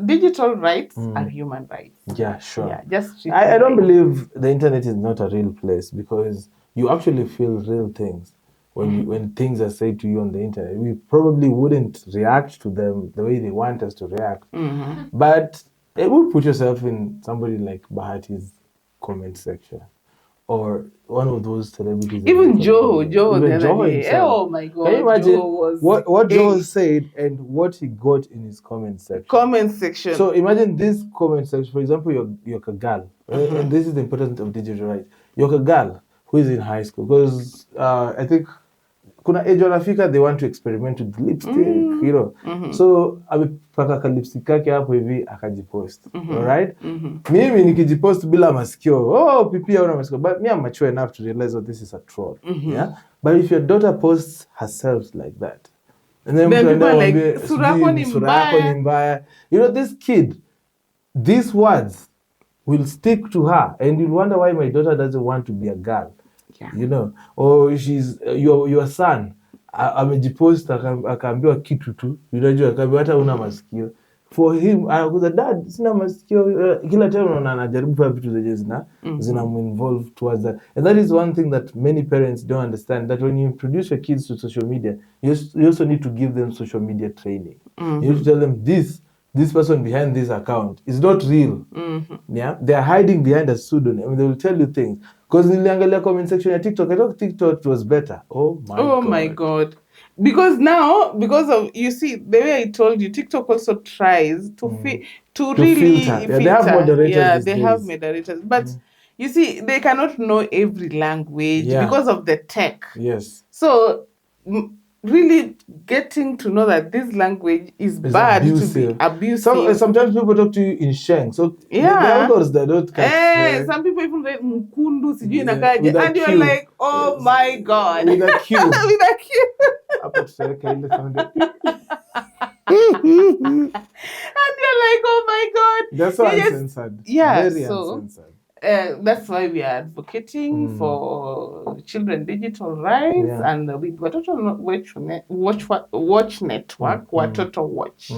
Digital rights are human rights. Yeah, sure. Yeah, just I don't believe the internet is not a real place because you actually feel real things. When things are said to you on the internet, we probably wouldn't react to them the way they want us to react. But it would put yourself in somebody like Bahati's comment section, or one of those celebrities. Even Joe himself. Oh my God! Can you imagine what Joe said and what he got in his comment section? So imagine this comment section. For example, you're a girl, and this is the importance of digital rights. You're a girl who is in high school because I think kuna age wanafika, they want to experiment with lipstick, you know. So amepaka ka lipstick kake hapo hivi akajipost. Alright? Mimi nikijipost bila masikio, Pipia una masikio. But me, I'm mature enough to realize that this is a troll. Yeah? But if your daughter posts herself like that, and then people are like, surako ni mbaya. You know, this kid, these words will stick to her, and you'll wonder why my daughter doesn't want to be a girl. You know, or she's your son amejipost akaambiwa kitu tu, unajua akaambiwa hata una masikio. For him anakuza, dad sina masikio, kila time unaona anajaribu kufanya vitu zenye zinaminvolve towards that. And that is one thing that many parents don't understand, that when you introduce your kids to social media, you also need to give them social media training. You need to tell them this person behind this account is not real. Yeah, they are hiding behind a pseudonym. I mean, they will tell you things. Because niliangalia comment section ya TikTok, I thought TikTok was better. Oh my God. Because now, because of, you see, the way I told you, TikTok also tries to really filter. Yeah, they have moderators. Yeah, they have moderators. But you see, they cannot know every language because of the tech. Yes. So really getting to know that this language is bad, to be abusive. Sometimes people talk to you in Sheng. So the elders that don't catch. Some people even write Mkundu, sijui inakaje, and you're like, oh my God. With a Q. With a Q. And you're like, oh my God. That's so uncensored. Yeah, very uncensored. That's why we are advocating for children digital rights, and with Watoto Watch Network, Watoto Watch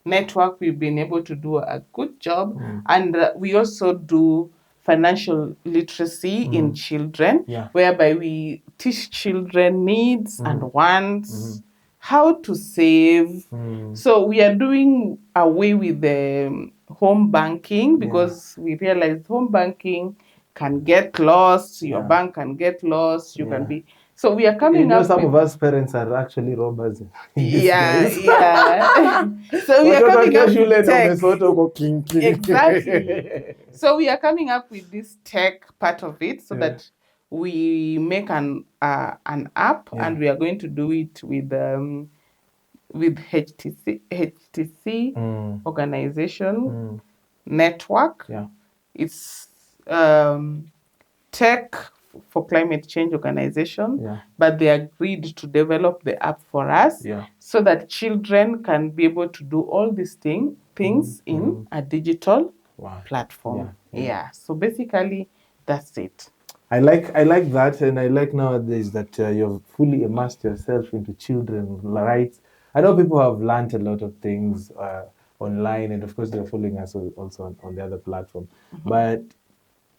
Network, we've been able to do a good job, and we also do financial literacy in children, whereby we teach children needs and wants, how to save. So we are doing away with the home banking because we realized home banking can get lost, your bank can get lost, you can be. So we are coming up some of us parents are actually robbers. So we are coming up with tech. Exactly. So we are coming up with this tech part of it so that we make an app, and we are going to do it with HTC organization network. It's tech for climate change organization, but they agreed to develop the app for us so that children can be able to do all these things in a digital platform. So basically that's it. I like that, and I like nowadays that you've fully immersed yourself into children's rights. I know people have learned a lot of things online, and of course they're following us also on the other platform. But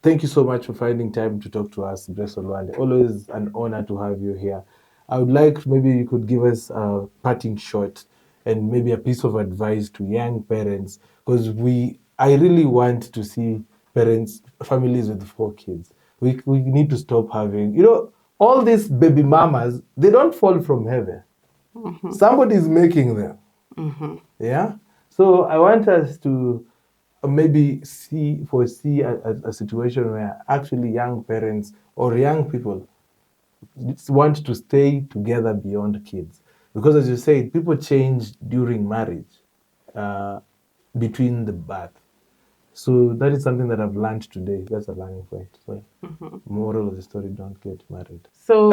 thank you so much for finding time to talk to us, Bless Olwande. Always an honor to have you here. I would like maybe you could give us a parting shot and maybe a piece of advice to young parents, because I really want to see families with 4 kids. We need to stop having, all these baby mamas, they don't fall from heaven. Somebody's making them. Yeah? So I want us to maybe foresee a situation where actually young parents or young people want to stay together beyond kids. Because as you said, people change during marriage, between the birth. So that is something that I've learned today. That's a learning point. So moral of the story, don't get married. So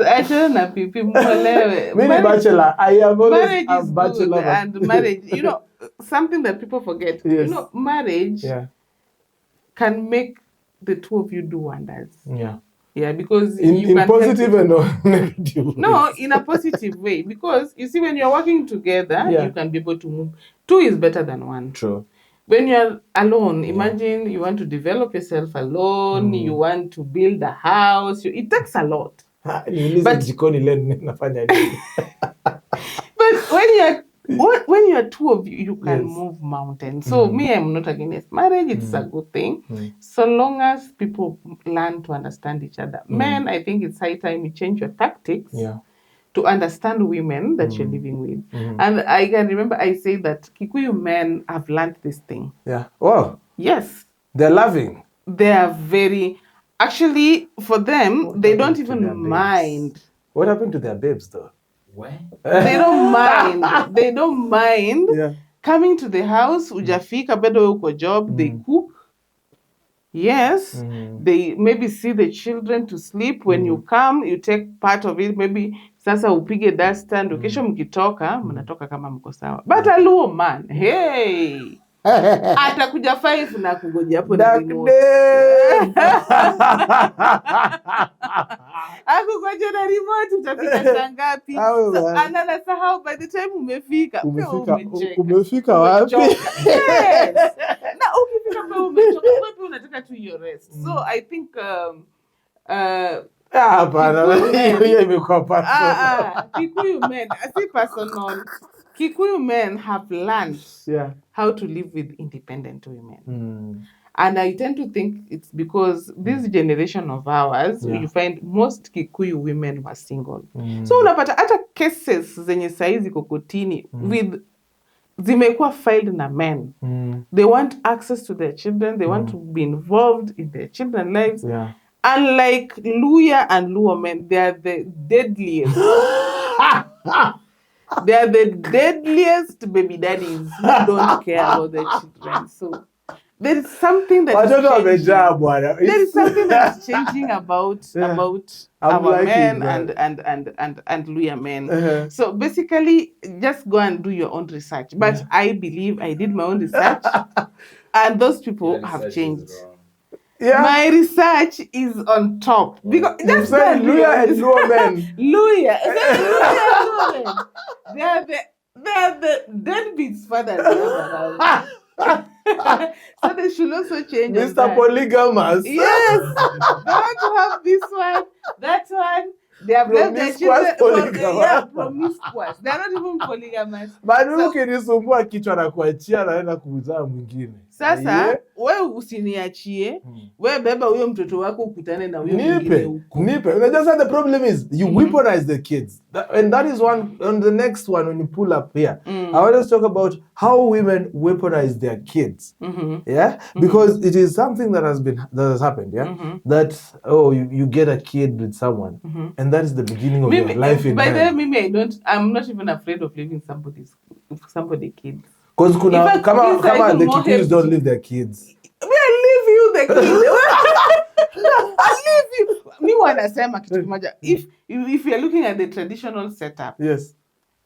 actually, na pipi mwelewe. Many bachelor. I have always Marriage a is bachelor. good, and marriage, something that people forget. Yes. Marriage can make the two of you do wonders. Yeah. Yeah, because in positive and negative. No, in a positive way. Because you see, when you're working together, you can be able to move. 2 is better than 1. True. When you're alone, imagine you want to develop yourself alone, you want to build a house. It takes a lot. But when you're 2 of you, you can move mountains. So me, I'm not against marriage. It's a good thing. So long as people learn to understand each other. Men, I think it's high time you change your tactics to understand women that you're living with. And I can remember I say that Kikuyu men have learned this thing. Yeah. Wow. Yes. They're loving. They are very... Actually, for them, they don't even mind. What happened to their babes, though? Where? They don't mind. They don't mind coming to the house. Ujafika bedo uko job. They cook. Yes. They maybe see the children to sleep. When you come, you take part of it. Maybe sasa upige duster. Kesho mkitoka, mnatoka kama mko sawa. But a Luo man, hey! Atakuja 5 na kugoja hapo na remote. Akugoja na remote utafika saa ngapi? So anasahau by the time umefika wapi? Yes. Na ukifika kwa umechoka, wapi unataka tu your rest. So I think Kikuyu men, I say personal, Kikuyu men have learned how to live with independent women. And I tend to think it's because this generation of ours, you find most Kikuyu women were single. So unapata hata cases zenye saizi kokotini with zimekuwa filed na men. They want access to their children. They want to be involved in their children's lives. Yeah. Unlike Luya and Luo men, they are the deadliest. They are the deadliest baby daddies who don't care about their children. So there is something that is something that's changing about our men and Luya men. So basically, just go and do your own research. But I believe I did my own research, and those people have changed. Yeah. My research is on top because that's Luya and Luo men. Luya and Luo men. They are the deadbeats fathers around. So they should also change. Mr. Polygamous. Yes. They want to have this one, that one. They have left their children promiscuous. They are not even polygamous. Bado ukinisumbua kichwa na kuachia naenda kuzaa mwingine. Sasa wewe usiniachie, wewe beba huyo mtoto wako ukutane na huyo mwingine huko. Nipe. The problem is you weaponize the kids. And that is one on the next one when you pull up here. I want to talk about how women weaponize their kids. Yeah? Because it is something that has happened, that you get a kid with someone and that is the beginning of your life in by the way, I'm not even afraid of leaving somebody's kids. Because kama the Kikuyus don't leave their kids. I leave you the kid. I leave you. Mi wanasema kitu kimoja. If you're looking at the traditional setup. Yes.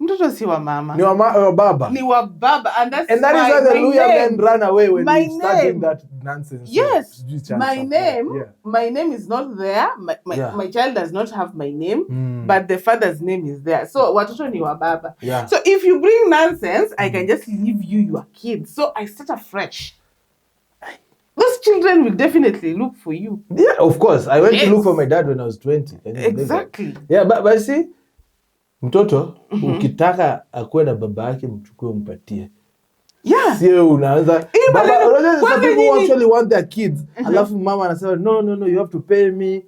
Mtoto si wa mama. Ni wa baba. Ni wa baba. And that is why the Luya men ran away when you started that nonsense. Yes. My name is not there. My child does not have my name, but the father's name is there. So watoto ni wa baba. Yeah. So if you bring nonsense, I can just leave you your kids. So I start afresh. Those children will definitely look for you. Yeah, of course. I went to look for my dad when I was 20. Exactly. Yeah, but see, mtoto ukitaka akuwe na baba yake mchukue mpatie. Yeah. Sio unaanza baba, some people actually want their kids. Alafu mama anasema no, you have to pay me.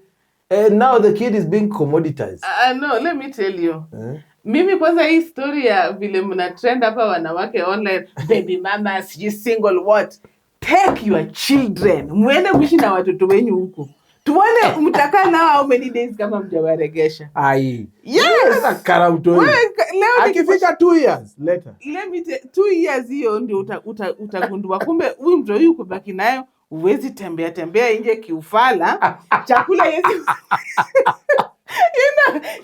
And now the kid is being commoditized. No, let me tell you. Mimi kwanza hii story ya vile mna trend hapa wanawake online, baby mama, you single what? Take your children. Mwende kuishi na watoto wenyu huko. Tuone mtakaa nao how many days kama mjawaregesha. Ai. Yes. Leo akifika 2 years later. Let me 2 years hiyo ndio utagundua kumbe huyu mtu huyu kubaki nayo uwezi tembea nje kiufala. Chakula yezi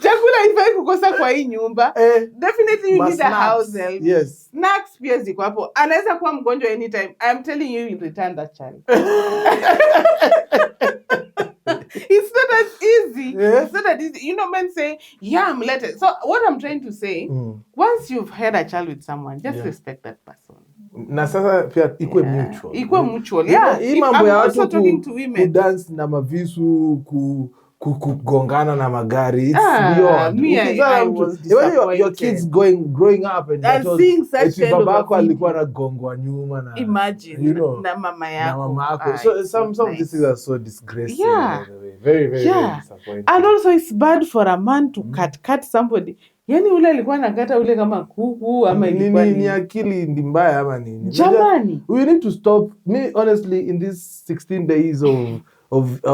chakula ifai kukosa kwa hii nyumba. Definitely you need a house help. Yes. Snacks pia ziko hapo. Anaweza kuwa mgonjwa anytime. I'm telling you, you'll return that child. It's not as easy. Yeah. It's not that easy. You know, men say, yeah, I'm letting. So what I'm trying to say, once you've had a child with someone, just respect that person. Na sasa pia ikwe mutual. Ikwe mutual. Yeah. Hii mambo ya watu kudance na mavisu kugongana na magari, it's beyond. I was disappointed. Your kids growing up and seeing such kind of babako alikuwa anagongwa nyuma na imagine, you know, na mama yako. Na mamako. So some of these things are so disgraceful. Yeah. Very, very, very disappointing. And also it's bad for a man to cut somebody. Yani ule alikuwa anakata ule kama kuku ama ilikuwa ni akili ndi mbaya ama nini? Jamani. We need to stop. Me honestly, in these 16 days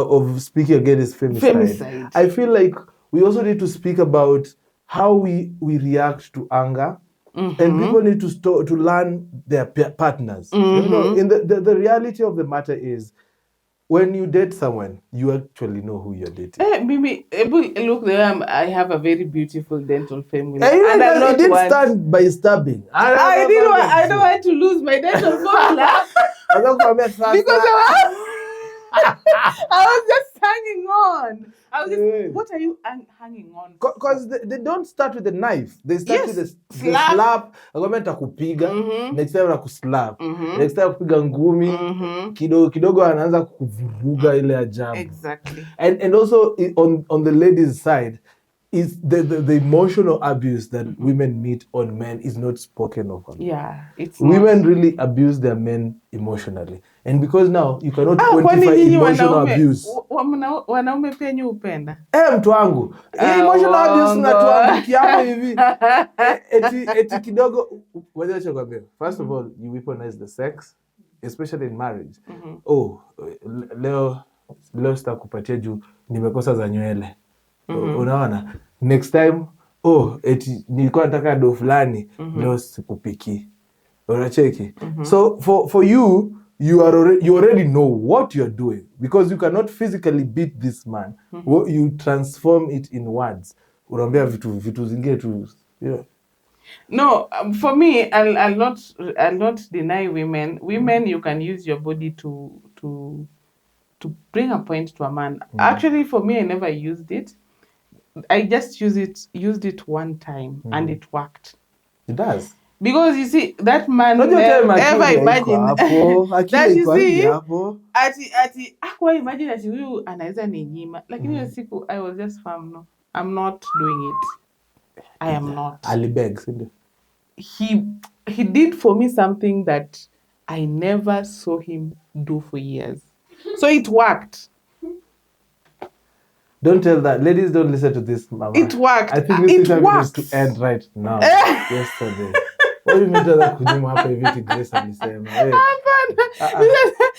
of speaking against femicide, I feel like we also need to speak about how we react to anger, and people need to learn their partners. You know, in the reality of the matter is, when you date someone, you actually know who you're dating. Mimi, look there, I have a very beautiful dental family. And I didn't start by stabbing. I don't want to lose my dental formula. Because I was just hanging on. What are you hanging on? Because they don't start with the knife. They start with the slap. Agomenta kupiga. Next time nakuslap. Next time kupiga ngumi. Kidogo anaanza kuvuruga ile ajabu. Exactly. And also on the ladies' side, is the emotional abuse that women meet on men is not spoken of. Yeah, it's women really abuse their men emotionally, and because now you cannot quantify emotional abuse. Wanaume pia nyu upenda. Mtu wangu. Emotional abuse unatuangukia hapo hivi. Eti kidogo wacha kwambia. First of all, you weaponize the sex, especially in marriage. Leo sitakupatia juu nimekosa za nywele. Unaona, next time eti nilikuwa nataka do fulani leo sikupiki. Unacheki? So for you already know what you're doing, because you cannot physically beat this man. You transform it in words. Unaambia vitu zingine tu, you know. No, for me, I'll not deny women. Women, you can use your body to bring a point to a man. Actually, for me, I never used it. I just used it one time, and it worked. It does. Because you see, that man ever imagine that you see ati akwa imagine ati huyu anaweza ninyima, lakini hiyo siku I was just firm, no, I'm not doing it. I am not. Alibegs. He did for me something that I never saw him do for years. So it worked. Don't tell that. Ladies, don't listen to this, mama. It worked. I think this interview is to end right now. Yesterday. What do you mean that kujimu hapa hivi ti Grace alisema?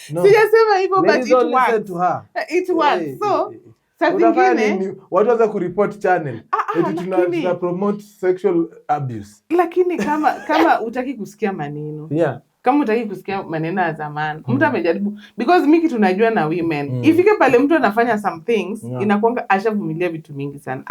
Sijasema hivyo, but it don't worked. Listen to her. It worked. So Unafanya watu waanza kureport channel. Eti tuna promote sexual abuse. Lakini kama utaki kusikia maneno. Yeah. Kama utaki kusikia maneno ya zamani, mtu amejaribu, because mimi kitu najua na women, ifike pale mtu anafanya some things, inakuanga ashavumilia vitu mingi sana.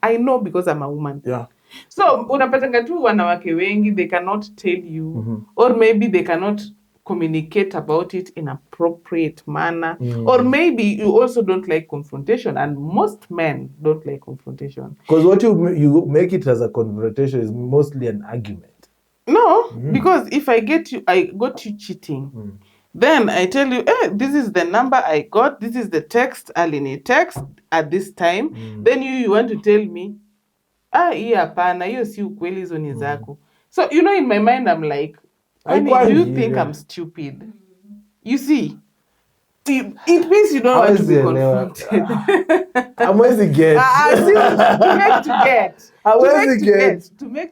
I know because I'm a woman. Yeah. So unapatanga tu wanawake wengi, they cannot tell you, or maybe they cannot communicate about it in appropriate manner, or maybe you also don't like confrontation, and most men don't like confrontation. Because what you make it as a confrontation is mostly an argument. No, because if I got you cheating, then I tell you, this is the number I got, this is the text, Aline text at this time, then you want to tell me, hii hapana, hiyo si ukweli, hizo ni zako. So, you know, in my mind, I'm like, do you think I'm stupid? You see, it means you don't want to be confronted. Hamwezi get.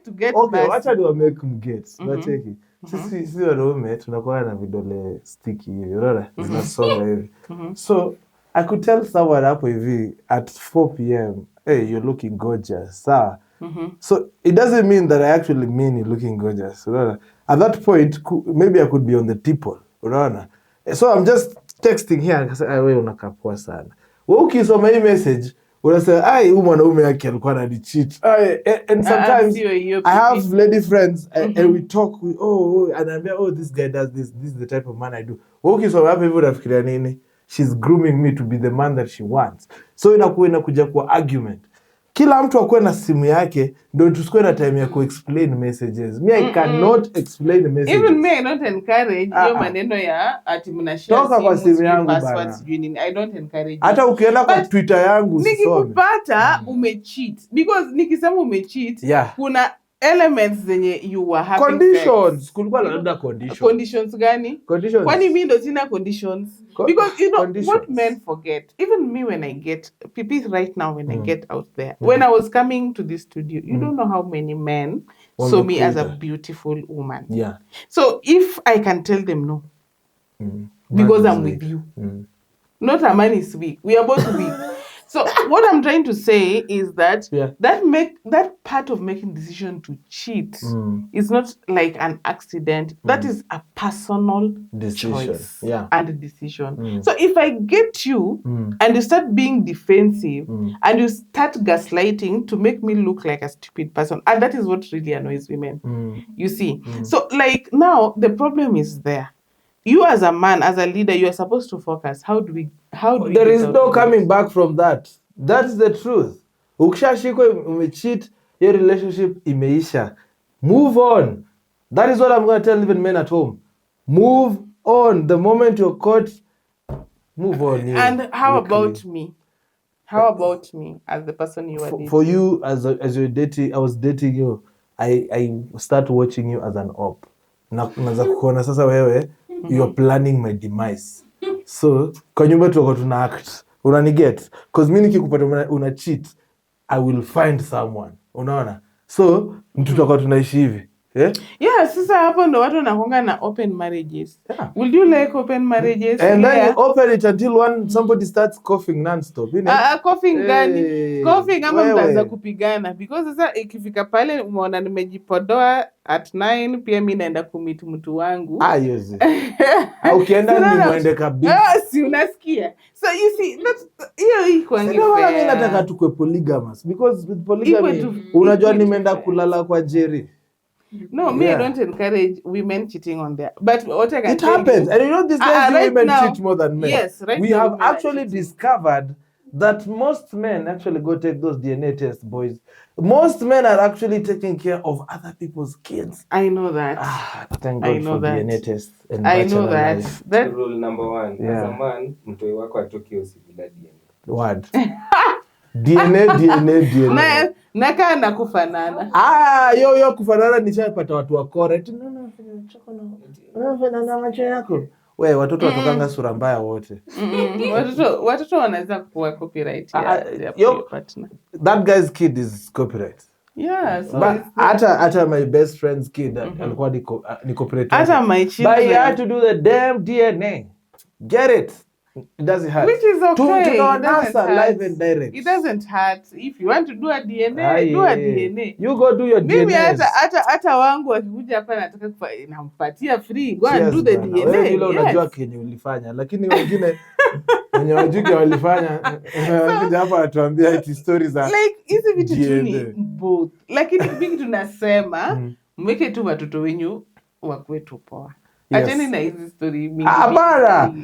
To get. Okay, wacha ni make get. Unacheki. Sisi wanaume tunakuwa na vidole sticky hivi, unaona? Zinasonga hivi. So I could tell someone hapo hivi at 4 p.m. Hey, you're looking gorgeous. So it doesn't mean that I actually mean you're looking gorgeous. At that point, maybe I could be on the tipple. So I'm just texting here. I say, wewe unakaa poa sana. Wewe ukisoma hii message, unasema, huyu mwanaume yake alikuwa ananicheat. And sometimes I have lady friends and we talk, and I'm like, this guy does this. This is the type of man I do. Wewe ukisoma hapo hivi unafikiria nini? She's grooming me to be the man that she wants. So inakuja kwa argument. Kila mtu akuwe na simu yake, ndio tusikue na time ya ku-explain messages. Me, I cannot explain messages. Even me, I don't encourage hiyo maneno ya ati mnashare simu yangu passwords nini. I don't encourage. Hata ukienda kwa Twitter yangu usisome. Nikikupata umecheat. Because nikisema umecheat, kuna elements zenye you were having conditions. Kulikuwa labda conditions. Conditions gani? Conditions. Kwani mimi ndo sina conditions? Because you know what men forget. Even me when I get Pipi right now when I get out there. When I was coming to this studio, you don't know how many men saw me as a beautiful woman. Yeah. So if I can tell them no, because I'm with you. Not a man is weak. We are both weak. So what I'm trying to say is that that part of making decision to cheat is not like an accident. That is a personal choice and decision. So if I get you and you start being defensive and you start gaslighting to make me look like a stupid person, and that is what really annoys women. You see? So like now the problem is there. You as a man, as a leader, you are supposed to focus. How do we There is no coming back from that. That's the truth. Ukishashikwa umecheat, your relationship imeisha. Move on. That is what I'm going to tell even men at home. Move on. The moment you're caught, move on. And how about me? How about me as the person you are dating? For you, as you're dating, I was dating you. I start watching you as an op. Naanza kuona sasa wewe, you're planning my demise. So, kwa nyumba tuko tuna act. Unaniget? Because mimi nikikupata una cheat, I will find someone. Unaona? So, tutakuwa tunaishi hivi. Yeah, sasa hapo ndo watu wanakuanga na open marriages. Yeah. Will you like open marriages? And then you open it until somebody starts coughing non-stop. Coughing gani? Coughing ama mtaanza kupigana. Because sasa ikifika pale umeona nimejipodoa at 9 pia mimi naenda kumit mtu wangu. Yes. Ukienda ni muende kabisa. Si unasikia. So you see hiyo iko angi fair. Mimi nataka tukue polygamous because with polygamy unajua nimeenda kulala kwa Jerry. No, me, I don't encourage women cheating on their. But what I can it happens, and you know these days women cheat more than men. Yes, right. We have actually discovered that most men actually go take those DNA tests, boys. Most men are actually taking care of other people's kids. I know that. Thank God for DNA tests. And I know that. That's rule number 1. As a man, mtoi wako atoki usibila DNA. What? DNA. Naka na kufanana. Yo kufanana nishapata watu wa correct. No, macho yako. Wewe watoto watokanga sura mbaya wote. Watoto wanaweza kuwa copyright ya partner. That guy's kid is copyright. Yeah, so but hata my best friend's kid alikuwa ni copyright. Hata my children. But you have to do the damn DNA. Get it? It doesn't hurt. Which is okay. To answer live and direct. It doesn't hurt. If you want to do a DNA, do a DNA. You go do your DNA. Mimi hata wangu akikuja hapa nataka nampatia free. Go and do the DNA. Wewe vile unajua kenye ulifanya, lakini wengine wenye wajuke walifanya wanakuja hapa atuambia eti stories za like hizi vitu tuni both. Lakini mimi tunasema mweke tu watoto wenyu wakwe tu poa. Acheni na hizi story mingi. Hapana.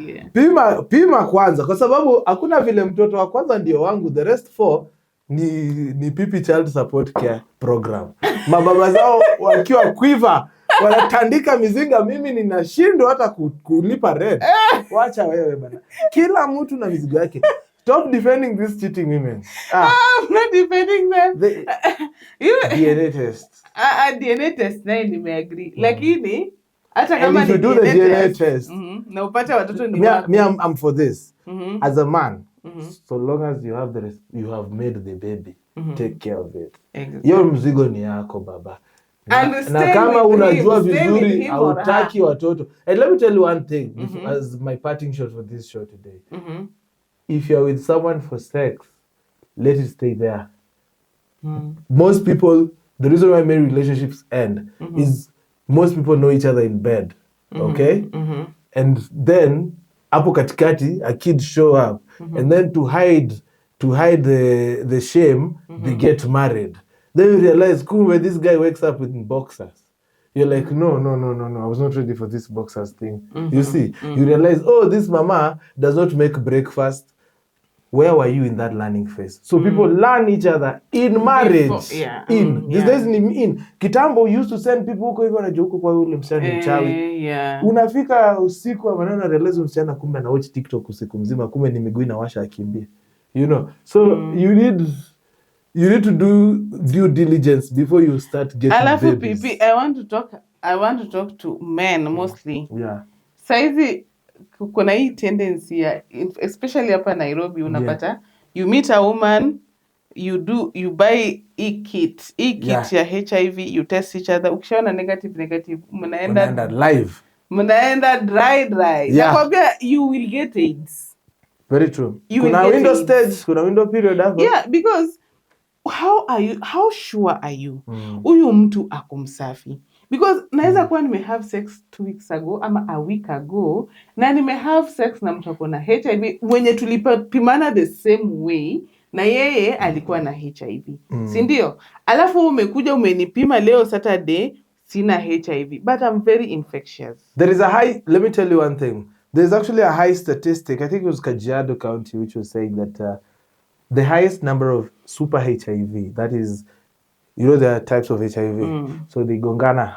Pima kwanza kwa sababu hakuna vile mtoto wa kwanza ndio wangu, the rest 4 ni Pipi Child Support Care Program. Mababa zao wakiwa quiver wanatandika mizinga, mimi ninashindwa hata kulipa rent. Wacha wewe bana. Kila mtu na mizigo yake. Stop defending these cheating women. I'm not defending them. DNA test. DNA test naye nimeagree. Lakini hata kama if you do the DNA test, na upata watoto ni I'm for this. As a man, so long as you have you have made the baby, take care of it. Your mzigo ni yako baba. Na kama unajua vizuri hautaki watoto. And let me tell you one thing as my parting shot for this show today. if you're with someone for sex, let it stay there. Most people, the reason why many relationships end is most people know each other in bed, okay? And then hapo katikati a kid show up, and then to hide the shame, they get married. Then you realize, cool, when this guy wakes up in boxers. You're like, no, I was not ready for this boxers thing. You see, you realize, oh, this mama does not make breakfast. Where were you in that learning phase? So people learn each other in marriage. These days in kitambo used to send people huko hivyo wanajua huko kwa yule msichana mchawi. Unafika usiku wa maneno realize msichana kumbe na watch TikTok usiku mzima, kumbe ni miguu inawasha akimbia. You know. So you need to do due diligence before you start getting Alafu babies. Pipi, I want to talk to men mostly. Yeah. Saizi kuna hii tendency ya especially hapa Nairobi unapata you meet a woman, you buy e-kit ya HIV, you test each other, ukishaona negative mnaenda live, mnaenda dry. Nakwambia you will get AIDS. Very true. Kuna window stage, kuna window period hapo. Yeah, because how sure are you huyu mtu akumsafi? Because naweza kuwa have sex 2 weeks ago ama a week ago na have sex na mtu akona HIV mwenye tulipimana the same way na yeye alikuwa na HIV. Si ndio? Alafu umekuja umenipima leo Saturday sina HIV, but I'm very infectious. There is a high, let me tell you one thing. There's actually a high statistic, I think it was Kajiado County, which was saying that the highest number of super HIV, that is, you know, there are types of HIV. So the gongana,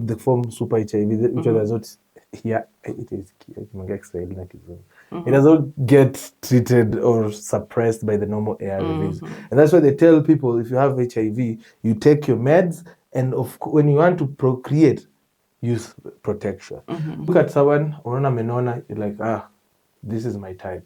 they form super HIV, which does not, it does not get treated or suppressed by the normal ARVs. And that's why they tell people, if you have HIV, you take your meds, and when you want to procreate, use protection. Look at someone, unaona menona, you're like, this is my type.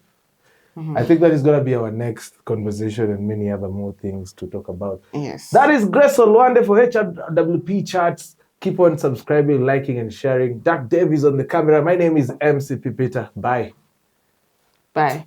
I think that is going to be our next conversation and many other more things to talk about. Yes. That is Grace Olwande for HRWP Charts. Keep on subscribing, liking, and sharing. Jack Davies on the camera. My name is MC Pipita. Bye. Bye.